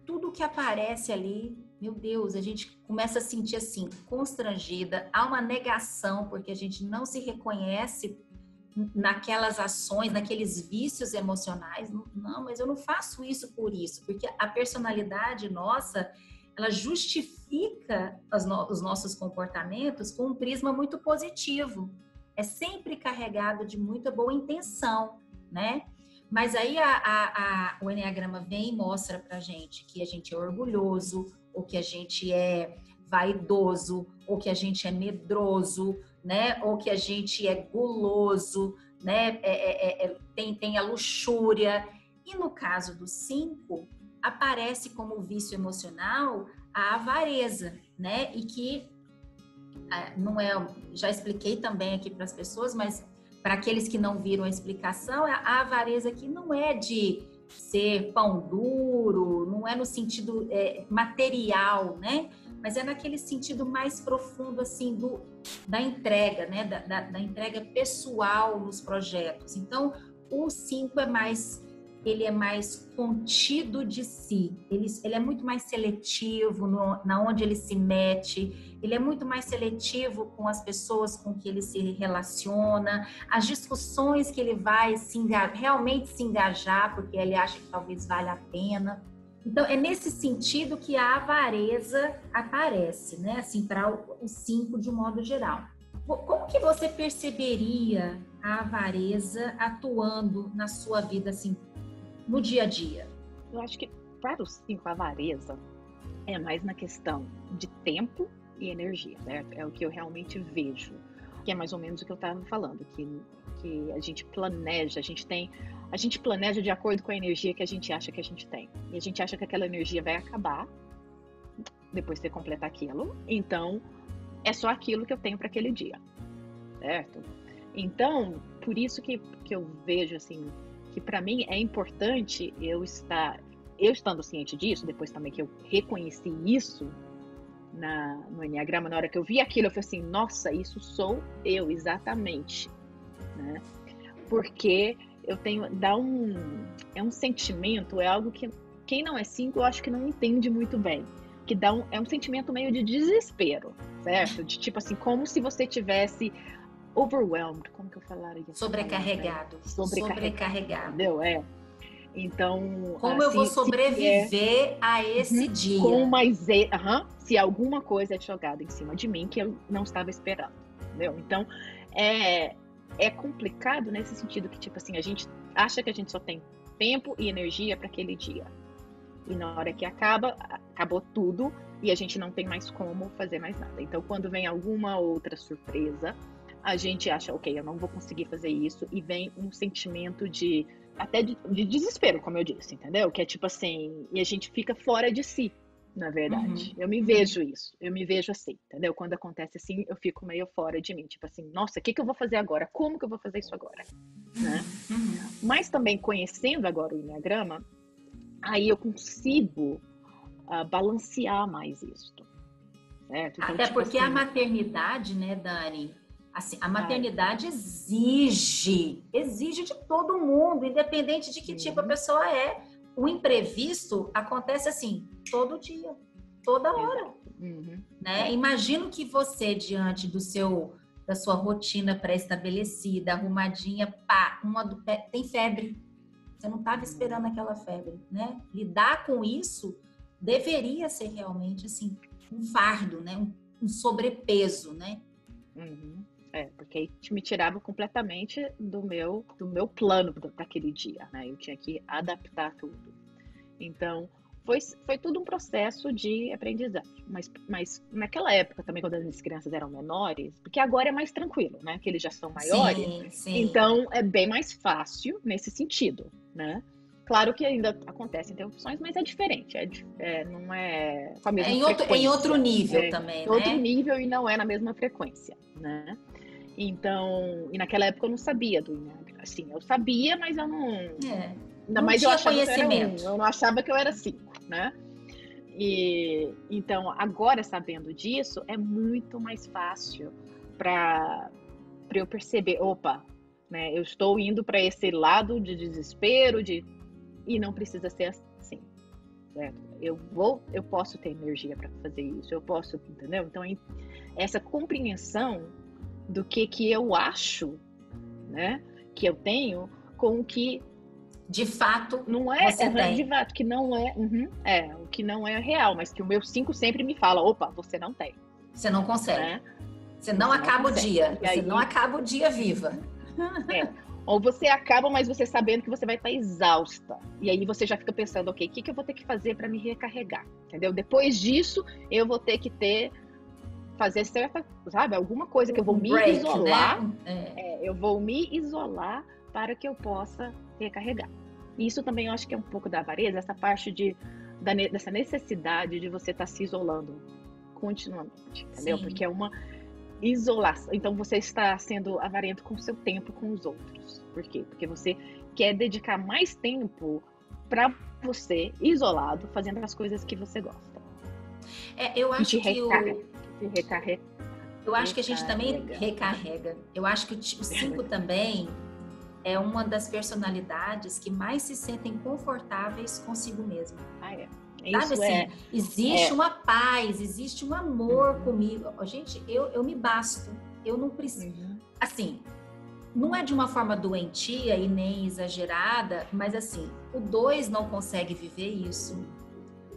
tudo que aparece ali, meu Deus, a gente começa a sentir, assim, constrangida, há uma negação, porque a gente não se reconhece naquelas ações, naqueles vícios emocionais. Não, mas eu não faço isso por isso, porque a personalidade nossa, ela justifica os nossos comportamentos com um prisma muito positivo. É sempre carregado de muita boa intenção, né? Mas aí o Enneagrama vem e mostra pra gente que a gente é orgulhoso, ou que a gente é vaidoso, ou que a gente é medroso, né? Ou que a gente é guloso, né? Tem a luxúria. E no caso do 5, aparece como vício emocional a avareza, né? E que não é, já expliquei também aqui para as pessoas, mas para aqueles que não viram a explicação, a avareza aqui não é de ser pão duro, não é no sentido material, né? Mas é naquele sentido mais profundo, assim, da entrega, né? Da entrega pessoal nos projetos. Então, o 5 ele é mais contido de si, ele é muito mais seletivo na onde ele se mete, ele é muito mais seletivo com as pessoas com que ele se relaciona, as discussões que ele vai realmente se engajar, porque ele acha que talvez valha a pena. Então, é nesse sentido que a avareza aparece, né? Assim, para o 5 de um modo geral. Como que você perceberia a avareza atuando na sua vida, assim, no dia a dia? Eu acho que para o 5, a avareza é mais na questão de tempo e energia, certo? É o que eu realmente vejo, que é mais ou menos o que eu estava falando, que a gente planeja, a gente planeja de acordo com a energia que a gente acha que a gente tem. E a gente acha que aquela energia vai acabar depois de você completar aquilo, então é só aquilo que eu tenho para aquele dia, certo? Então, por isso que eu vejo, assim, que para mim é importante eu estando ciente disso, depois também que eu reconheci isso no Enneagrama, na hora que eu vi aquilo, eu falei assim, nossa, isso sou eu, exatamente, né? Porque eu tenho, é um sentimento, é algo que quem não é 5, eu acho que não entende muito bem, que é um sentimento meio de desespero, certo? De tipo assim, como se tivesse overwhelmed, como que eu falaria? Sobrecarregado. Entendeu? Então, como eu vou sobreviver a esse dia? Se alguma coisa é jogada em cima de mim que eu não estava esperando, entendeu? Então, é complicado nesse sentido que, tipo assim, a gente acha que a gente só tem tempo e energia para aquele dia. E na hora que acabou tudo e a gente não tem mais como fazer mais nada. Então, quando vem alguma outra surpresa, a gente acha, ok, eu não vou conseguir fazer isso, e vem um sentimento até de desespero, como eu disse, entendeu? Que é tipo assim, e a gente fica fora de si, na verdade. Eu me vejo isso, eu me vejo assim, entendeu? Quando acontece assim, eu fico meio fora de mim, tipo assim, nossa, o que eu vou fazer agora? Como que eu vou fazer isso agora? Né? Mas também conhecendo agora o Enneagrama, aí eu consigo balancear mais isso. Certo? Então, Até tipo porque a assim, maternidade, né, Dani? Assim, a maternidade exige de todo mundo, independente de que tipo a pessoa é. O imprevisto acontece assim, todo dia, toda hora. Né? Imagino que você, diante da sua rotina pré-estabelecida, arrumadinha, pá, tem febre. Você não estava esperando aquela febre, né? Lidar com isso deveria ser realmente assim um fardo, né? Um sobrepeso, né? Porque aí me tirava completamente do meu plano para aquele dia, né? Eu tinha que adaptar tudo. Então, foi tudo um processo de aprendizagem. Mas naquela época também, quando as crianças eram menores, porque agora é mais tranquilo, né? Que eles já são maiores. Sim. Então, é bem mais fácil nesse sentido, né? Claro que ainda acontecem interrupções, mas é diferente. Não é com a mesma frequência. Em outro nível também, né? Outro nível e não é na mesma frequência, né? Então, e naquela época eu não sabia do Enneagrama. Assim, eu sabia, mas eu não... Ainda não mais tinha eu achava conhecimento. que eu não achava que eu era 5, né? E então, agora sabendo disso, é muito mais fácil para eu perceber, opa, né? Eu estou indo para esse lado de desespero, e não precisa ser assim, certo? Eu posso ter energia para fazer isso, eu posso, entendeu? Então, essa compreensão do que eu acho, né, que eu tenho, com o que de fato não é, você tem. De fato, que não é, o que não é real, mas que o meu 5 sempre me fala, opa, você não tem. Você não consegue. Né? Você não acaba o dia. Você não acaba o dia viva. Ou você acaba, mas você sabendo que você vai estar exausta. E aí você já fica pensando, ok, o que eu vou ter que fazer para me recarregar? Entendeu? Depois disso, eu vou ter que fazer certa, sabe, alguma coisa que eu vou me isolar. Né? Eu vou me isolar para que eu possa recarregar. E isso também eu acho que é um pouco da avareza, essa parte dessa necessidade de você estar se isolando continuamente, entendeu? Sim. Porque é uma isolação. Então você está sendo avarento com o seu tempo com os outros. Por quê? Porque você quer dedicar mais tempo para você, isolado, fazendo as coisas que você gosta. Eu acho que eu acho que a gente também recarrega. Eu acho que o 5 também é uma das personalidades que mais se sentem confortáveis consigo mesmo. Sabe assim, existe uma paz, existe um amor comigo. Gente, eu me basto. Eu não preciso. Assim, não é de uma forma doentia e nem exagerada, mas assim, o 2 não consegue viver isso.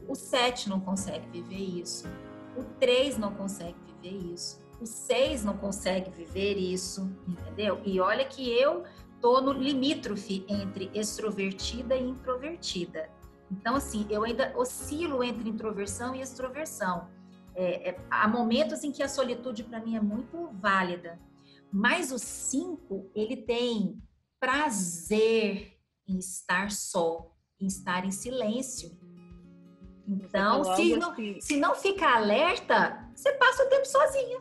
O 7 não consegue viver isso. O 3 não consegue viver isso. O 6 não consegue viver isso, entendeu? E olha que eu tô no limítrofe entre extrovertida e introvertida. Então, assim, eu ainda oscilo entre introversão e extroversão. Há momentos em que a solitude, para mim, é muito válida. Mas o 5, ele tem prazer em estar só, em estar em silêncio. Então, se não ficar alerta, você passa o tempo sozinha.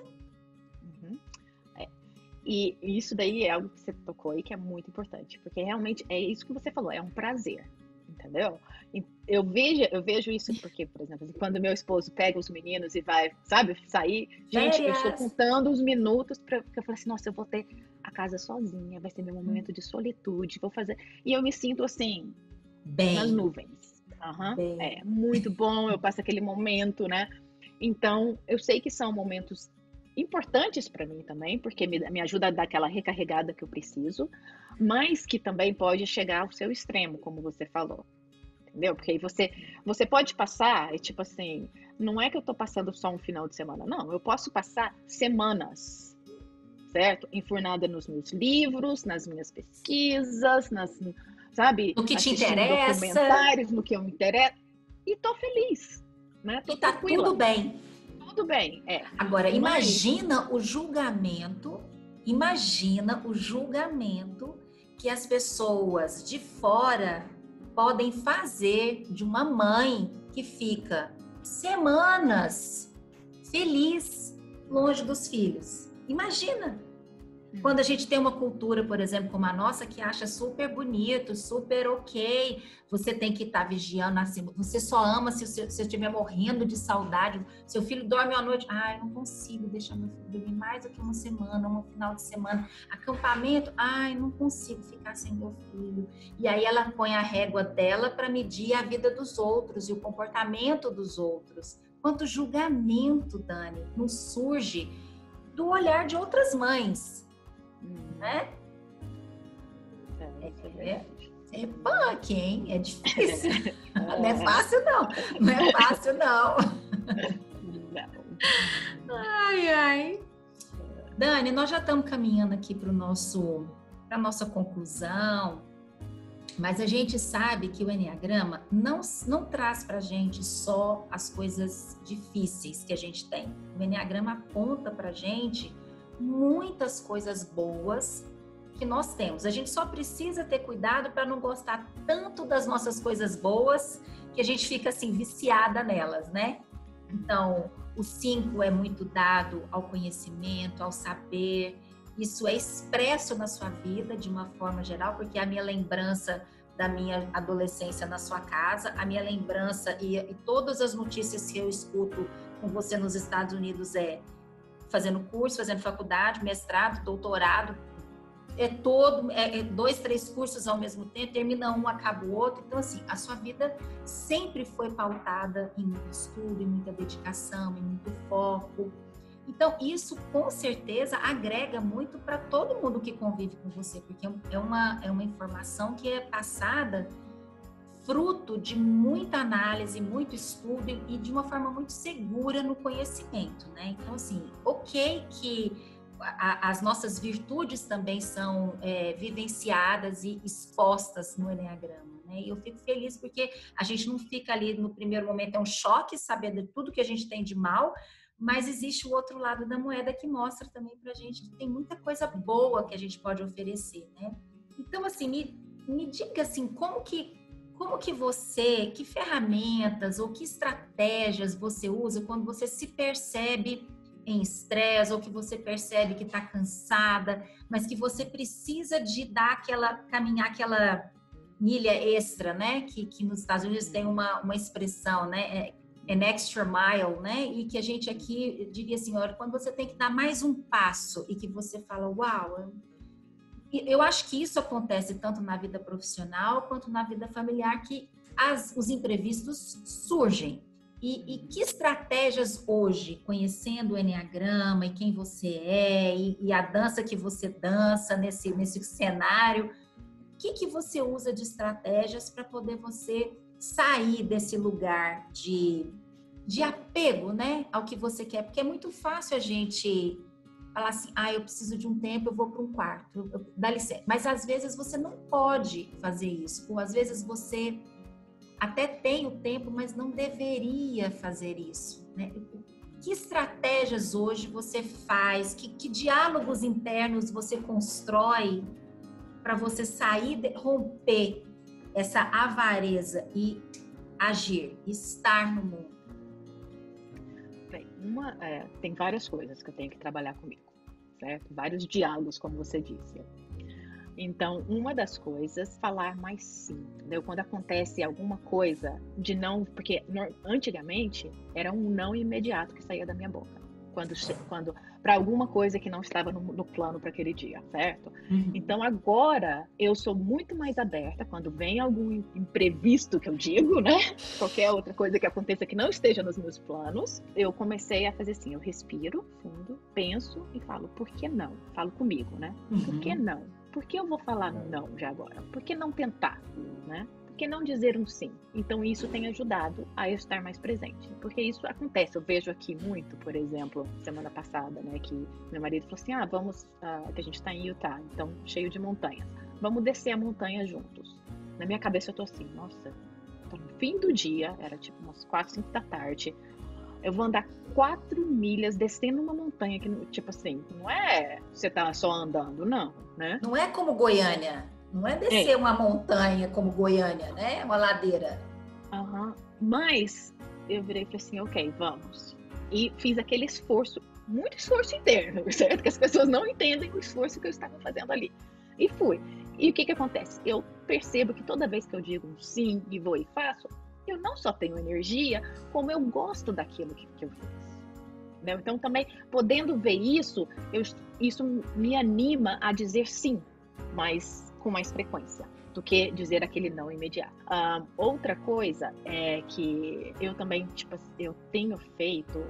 E isso daí é algo que você tocou aí que é muito importante, porque realmente é isso que você falou, é um prazer, entendeu? Eu vejo isso porque, por exemplo, quando meu esposo pega os meninos e vai, sabe, sair, gente, eu estou contando os minutos para eu falar assim, nossa, eu vou ter a casa sozinha, vai ser meu momento de solitude, vou fazer, e eu me sinto assim, nas nuvens. É muito bom, eu passo aquele momento, né? Então, eu sei que são momentos importantes para mim também, porque me ajuda a dar aquela recarregada que eu preciso, mas que também pode chegar ao seu extremo, como você falou, entendeu? Porque aí você pode passar, tipo assim, não é que eu tô passando só um final de semana, não, eu posso passar semanas, certo? Enfurnada nos meus livros, nas minhas pesquisas, sabe? No que te interessa. Documentários, no que eu me interesso, e tô feliz, né? Tô tranquila. Tudo bem. Tudo bem, Agora, imagina o julgamento imagina o julgamento que as pessoas de fora podem fazer de uma mãe que fica semanas feliz longe dos filhos. Imagina! Quando a gente tem uma cultura, por exemplo, como a nossa, que acha super bonito, super ok, você tem que estar vigiando assim, você só ama se você estiver morrendo de saudade, seu filho dorme à noite, eu não consigo deixar meu filho dormir mais do que uma semana, um final de semana, acampamento, não consigo ficar sem meu filho. E aí ela põe a régua dela para medir a vida dos outros e o comportamento dos outros. Quanto julgamento, Dani, não surge do olhar de outras mães. Né? É punk, hein? É difícil. Não é fácil, não. Não é fácil, não. Ai. Dani, nós já estamos caminhando aqui para a nossa conclusão, mas a gente sabe que o Enneagrama não traz para a gente só as coisas difíceis que a gente tem. O Enneagrama aponta para a gente muitas coisas boas que nós temos. A gente só precisa ter cuidado para não gostar tanto das nossas coisas boas que a gente fica assim viciada nelas, né? Então, o 5 é muito dado ao conhecimento, ao saber. Isso é expresso na sua vida de uma forma geral, porque a minha lembrança da minha adolescência na sua casa, a minha lembrança e todas as notícias que eu escuto com você nos Estados Unidos fazendo curso, fazendo faculdade, mestrado, doutorado, 2, 3 cursos ao mesmo tempo, termina um, acaba o outro. Então, assim, a sua vida sempre foi pautada em muito estudo, em muita dedicação, em muito foco. Então, isso com certeza agrega muito para todo mundo que convive com você, porque é uma informação que é passada fruto de muita análise, muito estudo e de uma forma muito segura no conhecimento, né? Então, assim, ok que as nossas virtudes também são vivenciadas e expostas no Enneagrama, né? E eu fico feliz porque a gente não fica ali no primeiro momento, é um choque saber de tudo que a gente tem de mal, mas existe o outro lado da moeda que mostra também pra gente que tem muita coisa boa que a gente pode oferecer, né? Então, assim, me diga assim, que ferramentas ou que estratégias você usa quando você se percebe em estresse ou que você percebe que está cansada, mas que você precisa de caminhar aquela milha extra, né? Que nos Estados Unidos tem uma expressão, né? An extra mile, né? E que a gente aqui diria assim, olha, quando você tem que dar mais um passo e que você fala, uau, eu acho que isso acontece tanto na vida profissional quanto na vida familiar, que os imprevistos surgem. E que estratégias hoje, conhecendo o Enneagrama e quem você é e a dança que você dança nesse cenário, o que você usa de estratégias para poder você sair desse lugar de apego, né, ao que você quer? Porque é muito fácil a gente falar assim, eu preciso de um tempo, eu vou para um quarto, dá licença. Mas às vezes você não pode fazer isso, ou às vezes você até tem o tempo, mas não deveria fazer isso, né? Que estratégias hoje você faz, que diálogos internos você constrói para você romper essa avareza e agir, estar no mundo? Bem, tem várias coisas que eu tenho que trabalhar comigo, certo? Vários diálogos, como você disse. Então, uma das coisas, falar mais sim, entendeu? Quando acontece alguma coisa de não, porque antigamente era um não imediato que saía da minha boca, quando para alguma coisa que não estava no plano para aquele dia, certo? Uhum. Então, agora eu sou muito mais aberta quando vem algum imprevisto que eu digo, né? Qualquer outra coisa que aconteça que não esteja nos meus planos, eu comecei a fazer assim, eu respiro fundo, penso e falo, por que não? Falo comigo, né? Por que não? Por que eu vou falar não já agora? Por que não tentar, né? Por que não dizer um sim? Então, isso tem ajudado a eu estar mais presente. Porque isso acontece, eu vejo aqui muito, por exemplo, semana passada, né? Que meu marido falou assim, vamos, que a gente está em Utah, então, cheio de montanhas. Vamos descer a montanha juntos. Na minha cabeça eu tô assim, nossa, tá no fim do dia, era tipo umas 4, 5 da tarde. eu vou andar 4 milhas descendo uma montanha que, tipo assim, não é você tá só andando, não, né? Não é como Goiânia. Não é descer uma montanha como Goiânia, né? Uma ladeira. Mas eu virei e falei assim, ok, vamos. E fiz aquele esforço, muito esforço interno, certo? Que as pessoas não entendem o esforço que eu estava fazendo ali. E fui. E o que acontece? Eu percebo que toda vez que eu digo sim e vou e faço, eu não só tenho energia, como eu gosto daquilo que eu fiz. Né? Então também, podendo ver isso, isso me anima a dizer sim, mas com mais frequência do que dizer aquele não imediato. Outra coisa é que eu também, tipo, eu tenho feito,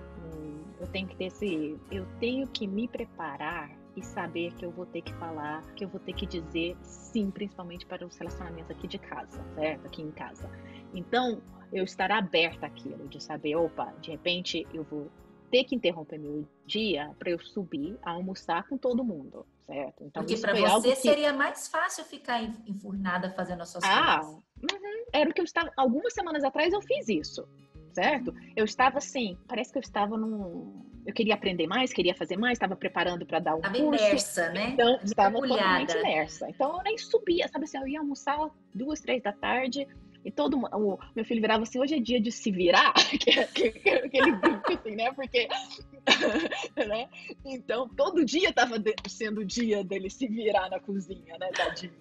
eu tenho que me preparar e saber que eu vou ter que falar, que eu vou ter que dizer sim, principalmente para os relacionamentos aqui de casa, certo? Aqui em casa. Então, eu estar aberta àquilo, de saber, opa, de repente eu vou ter que interromper meu dia para eu subir, almoçar com todo mundo, certo? Então, porque isso para foi algo você que... seria mais fácil ficar enfurnada fazendo as suas coisas. Era o que eu estava... Algumas semanas atrás eu fiz isso, certo? Eu estava assim, parece que eu estava eu queria aprender mais, queria fazer mais, estava preparando para dar um Estava curso. imersa, né? Então, estava totalmente Mergulhada. imersa. Então, eu nem subia, sabe assim, eu ia almoçar 2, 3 da tarde e o meu filho virava assim, hoje é dia de se virar, aquele brinco assim, né? Porque, né? Então, todo dia estava sendo o dia dele se virar na cozinha, né, tadinho.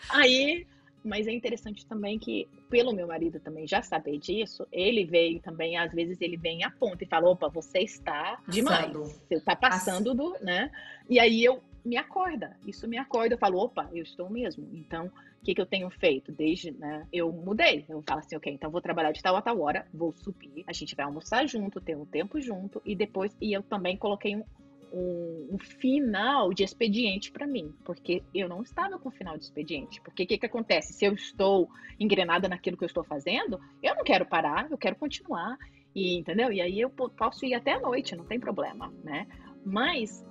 Aí, mas é interessante também que, pelo meu marido também já saber disso, ele veio também, às vezes ele vem a ponta e fala, opa, você está demais, você está passando do, né? E aí isso me acorda, eu falo, opa, eu estou mesmo. Então, o que eu tenho feito? Desde, né, eu mudei, eu falo assim, ok, então vou trabalhar de tal a tal hora, vou subir, a gente vai almoçar junto, ter um tempo junto, e depois, e eu também coloquei um final de expediente para mim, porque eu não estava com final de expediente. Porque o que acontece? Se eu estou engrenada naquilo que eu estou fazendo, eu não quero parar, eu quero continuar, entendeu? E aí eu posso ir até a noite, não tem problema, né? Mas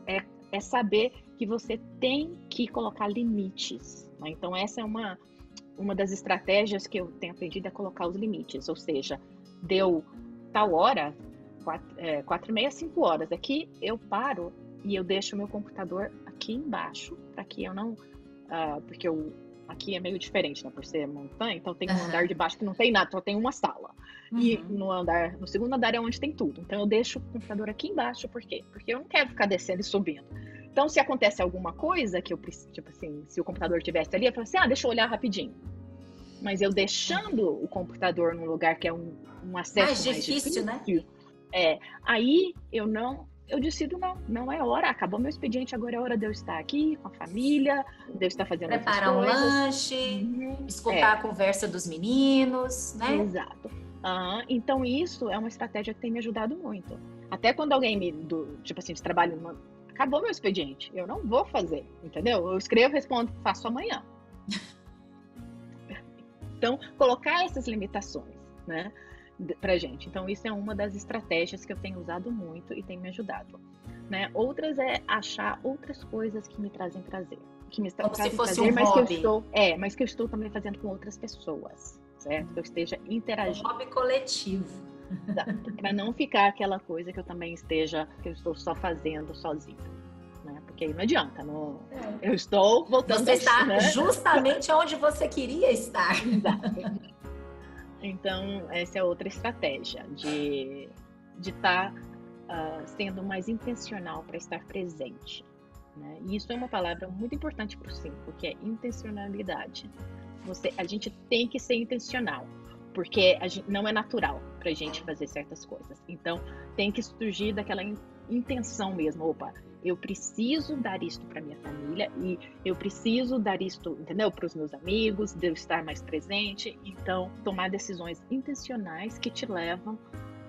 é saber que você tem que colocar limites, né? Então essa é uma das estratégias que eu tenho aprendido a colocar os limites, ou seja, deu tal hora, 4h30, 5 horas. Aqui eu paro e eu deixo o meu computador aqui embaixo, para que eu não... porque aqui é meio diferente, né? Por ser montanha, então tem um andar de baixo que não tem nada, só tem uma sala. E no segundo andar é onde tem tudo. Então eu deixo o computador aqui embaixo, por quê? Porque eu não quero ficar descendo e subindo. Então, se acontece alguma coisa que eu preciso, tipo assim, se o computador estivesse ali, eu falo assim, deixa eu olhar rapidinho. Mas eu deixando o computador num lugar que é um acesso mais difícil, né? Aí eu decido não é hora, acabou meu expediente, agora é hora de eu estar aqui com a família, de eu estar fazendo preparar outras coisas. Um lanche, escutar a conversa dos meninos, né? Exato. Então isso é uma estratégia que tem me ajudado muito. Até quando alguém tipo assim, de trabalho, acabou meu expediente, eu não vou fazer, entendeu? Eu escrevo, respondo, faço amanhã. Então, colocar essas limitações, né, pra gente. Então, isso é uma das estratégias que eu tenho usado muito e tem me ajudado, né? Outras é achar outras coisas que me trazem prazer. Como se fosse um hobby. Mas que eu estou também fazendo com outras pessoas, certo? Que eu esteja interagindo. Um hobby coletivo. Exato. Para não ficar aquela coisa que eu estou só fazendo sozinha. Porque aí não adianta, eu estou voltando... Você está justamente onde você queria estar. Exato. Então, essa é outra estratégia de estar sendo mais intencional para estar presente, né? E isso é uma palavra muito importante para o 5, que é intencionalidade. A gente tem que ser intencional, porque não é natural para a gente fazer certas coisas. Então, tem que surgir daquela intenção mesmo. Opa, eu preciso dar isto para minha família e eu preciso dar isto, entendeu? Para os meus amigos, de eu estar mais presente. Então, tomar decisões intencionais que te levam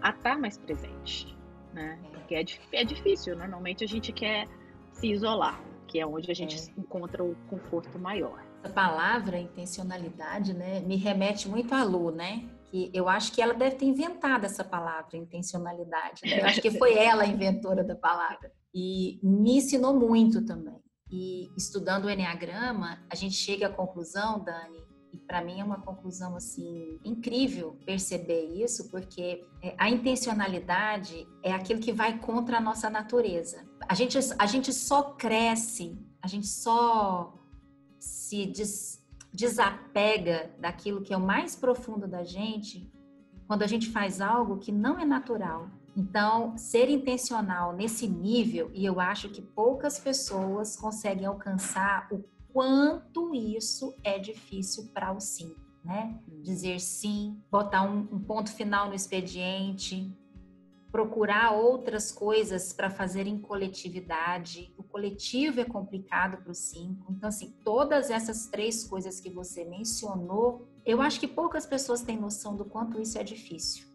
a estar mais presente, né? Porque é difícil. Normalmente a gente quer se isolar, que é onde a gente encontra o conforto maior. Essa palavra, intencionalidade, né, me remete muito à Lu, né? Que eu acho que ela deve ter inventado essa palavra, intencionalidade, né? Eu acho que foi ela a inventora da palavra. E me ensinou muito também. E estudando o Enneagrama, a gente chega à conclusão, Dani, E para mim é uma conclusão assim incrível perceber isso, porque a intencionalidade é aquilo que vai contra a nossa natureza. A gente só cresce, a gente só se desapega daquilo que é o mais profundo da gente quando a gente faz algo que não é natural. Então, ser intencional nesse nível, e eu acho que poucas pessoas conseguem alcançar o quanto isso é difícil para o sim, né? Dizer sim, botar um ponto final no expediente, procurar outras coisas para fazer em coletividade. O coletivo é complicado para os 5. Então, assim, todas essas 3 coisas que você mencionou, eu acho que poucas pessoas têm noção do quanto isso é difícil.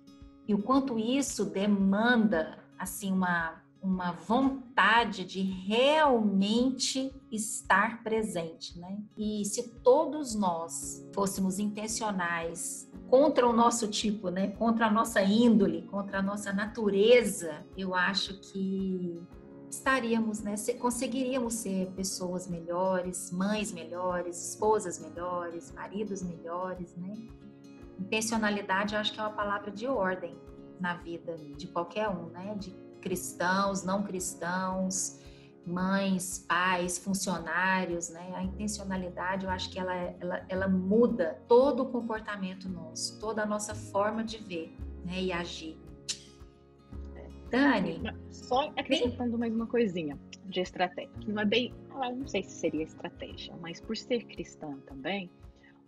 E o quanto isso demanda, assim, uma vontade de realmente estar presente, né? E se todos nós fôssemos intencionais contra o nosso tipo, né? Contra a nossa índole, contra a nossa natureza, eu acho que estaríamos, né? Conseguiríamos ser pessoas melhores, mães melhores, esposas melhores, maridos melhores, né? Intencionalidade, eu acho que é uma palavra de ordem na vida de qualquer um, né? De cristãos, não cristãos, mães, pais, funcionários, né? A intencionalidade, eu acho que ela muda todo o comportamento nosso, toda a nossa forma de ver, né? E agir. Dani? Só acrescentando mais uma coisinha de estratégia, que não é bem, não sei se seria estratégia, mas por ser cristã também,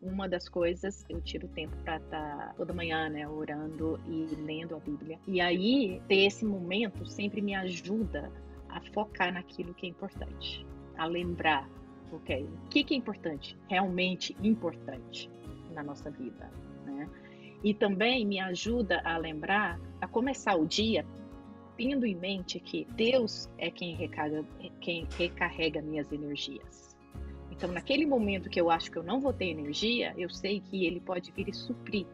uma das coisas, eu tiro tempo para estar toda manhã, né, orando e lendo a Bíblia. E aí, ter esse momento sempre me ajuda a focar naquilo que é importante, a lembrar, ok, o que é importante, realmente importante na nossa vida, né? E também me ajuda a lembrar, a começar o dia tendo em mente que Deus é quem recarrega minhas energias. Então, naquele momento que eu acho que eu não vou ter energia, eu sei que Ele pode vir e suprir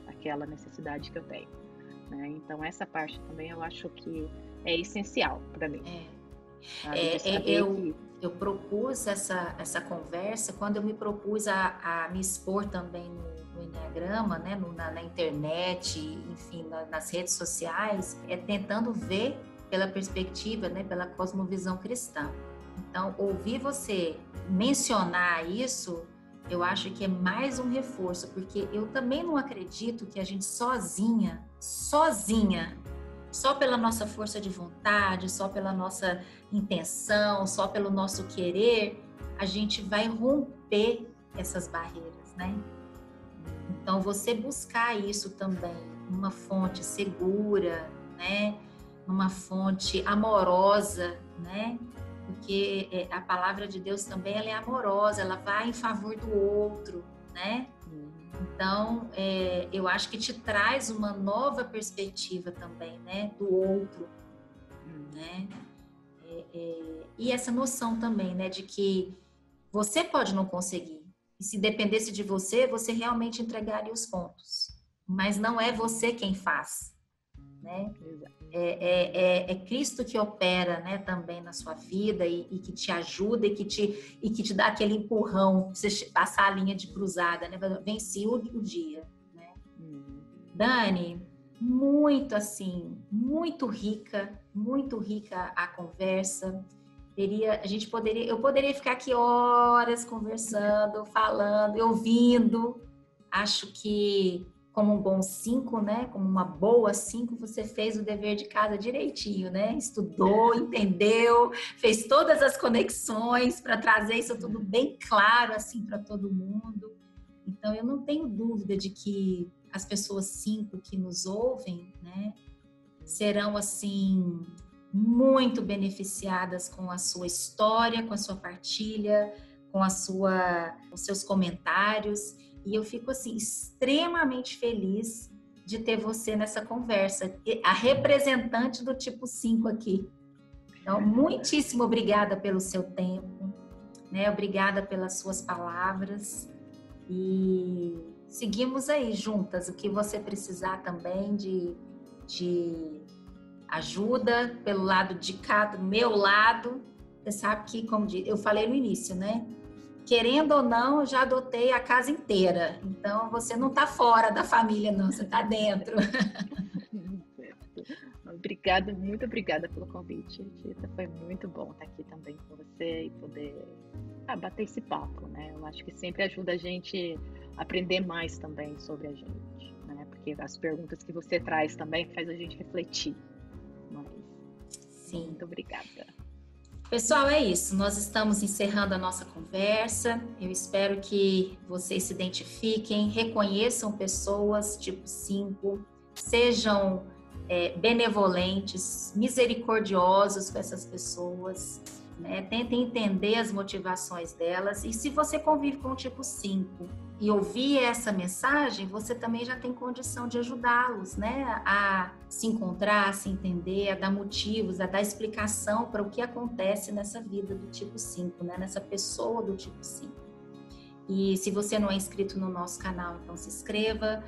aquela necessidade que eu tenho, né? Então, essa parte também eu acho que é essencial para mim. Eu propus essa conversa quando eu me propus a me expor também no Enneagrama, né? Na internet, enfim, nas redes sociais, tentando ver pela perspectiva, né? Pela cosmovisão cristã. Então, ouvir você mencionar isso, eu acho que é mais um reforço, porque eu também não acredito que a gente sozinha, só pela nossa força de vontade, só pela nossa intenção, só pelo nosso querer, a gente vai romper essas barreiras, né? Então, você buscar isso também, numa fonte segura, né? Numa fonte amorosa, né? Porque a palavra de Deus também ela é amorosa, ela vai em favor do outro, né? Então, eu acho que te traz uma nova perspectiva também, né? Do outro, né? E essa noção também, né? De que você pode não conseguir. E se dependesse de você, você realmente entregaria os pontos. Mas não é você quem faz, né? É Cristo que opera, né, também na sua vida e que te ajuda e que te dá aquele empurrão para você passar a linha de cruzada, né? Venci o dia, né? Dani, muito assim, muito rica a conversa. Eu poderia ficar aqui horas conversando, falando, ouvindo. Acho que como um bom 5, né? Como uma boa 5, você fez o dever de casa direitinho, né? Estudou, entendeu, fez todas as conexões para trazer isso tudo bem claro assim para todo mundo. Então eu não tenho dúvida de que as pessoas 5 que nos ouvem, né, serão assim muito beneficiadas com a sua história, com a sua partilha, com os seus comentários. E eu fico assim extremamente feliz de ter você nessa conversa, a representante do tipo 5 aqui. Então, muitíssimo obrigada pelo seu tempo, né? Obrigada pelas suas palavras e seguimos aí juntas. O que você precisar também de ajuda pelo lado de cá, do meu lado, você sabe que, como eu falei no início, né? querendo ou não, eu já adotei a casa inteira. Então, você não está fora da família, não, você está dentro. Obrigada, muito obrigada pelo convite, Tita. Foi muito bom estar aqui também com você e poder bater esse papo, né? Eu acho que sempre ajuda a gente a aprender mais também sobre a gente, né? Porque as perguntas que você traz também faz a gente refletir. Mas, sim, muito obrigada. Pessoal, é isso. Nós estamos encerrando a nossa conversa. Eu espero que vocês se identifiquem, reconheçam pessoas tipo 5, sejam benevolentes, misericordiosos com essas pessoas, né? Tentem entender as motivações delas. E se você convive com o tipo 5 e ouvir essa mensagem, você também já tem condição de ajudá-los, né? A se encontrar, a se entender, a dar motivos, a dar explicação para o que acontece nessa vida do tipo 5, né? Nessa pessoa do tipo 5. E se você não é inscrito no nosso canal, então se inscreva,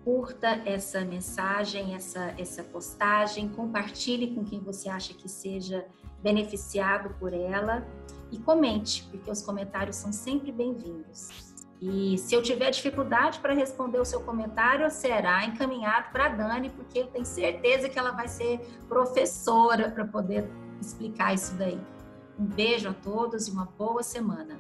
curta essa mensagem, essa postagem, compartilhe com quem você acha que seja beneficiado por ela e comente, porque os comentários são sempre bem-vindos. E se eu tiver dificuldade para responder o seu comentário, será encaminhado para a Dani, porque eu tenho certeza que ela vai ser professora para poder explicar isso daí. Um beijo a todos e uma boa semana.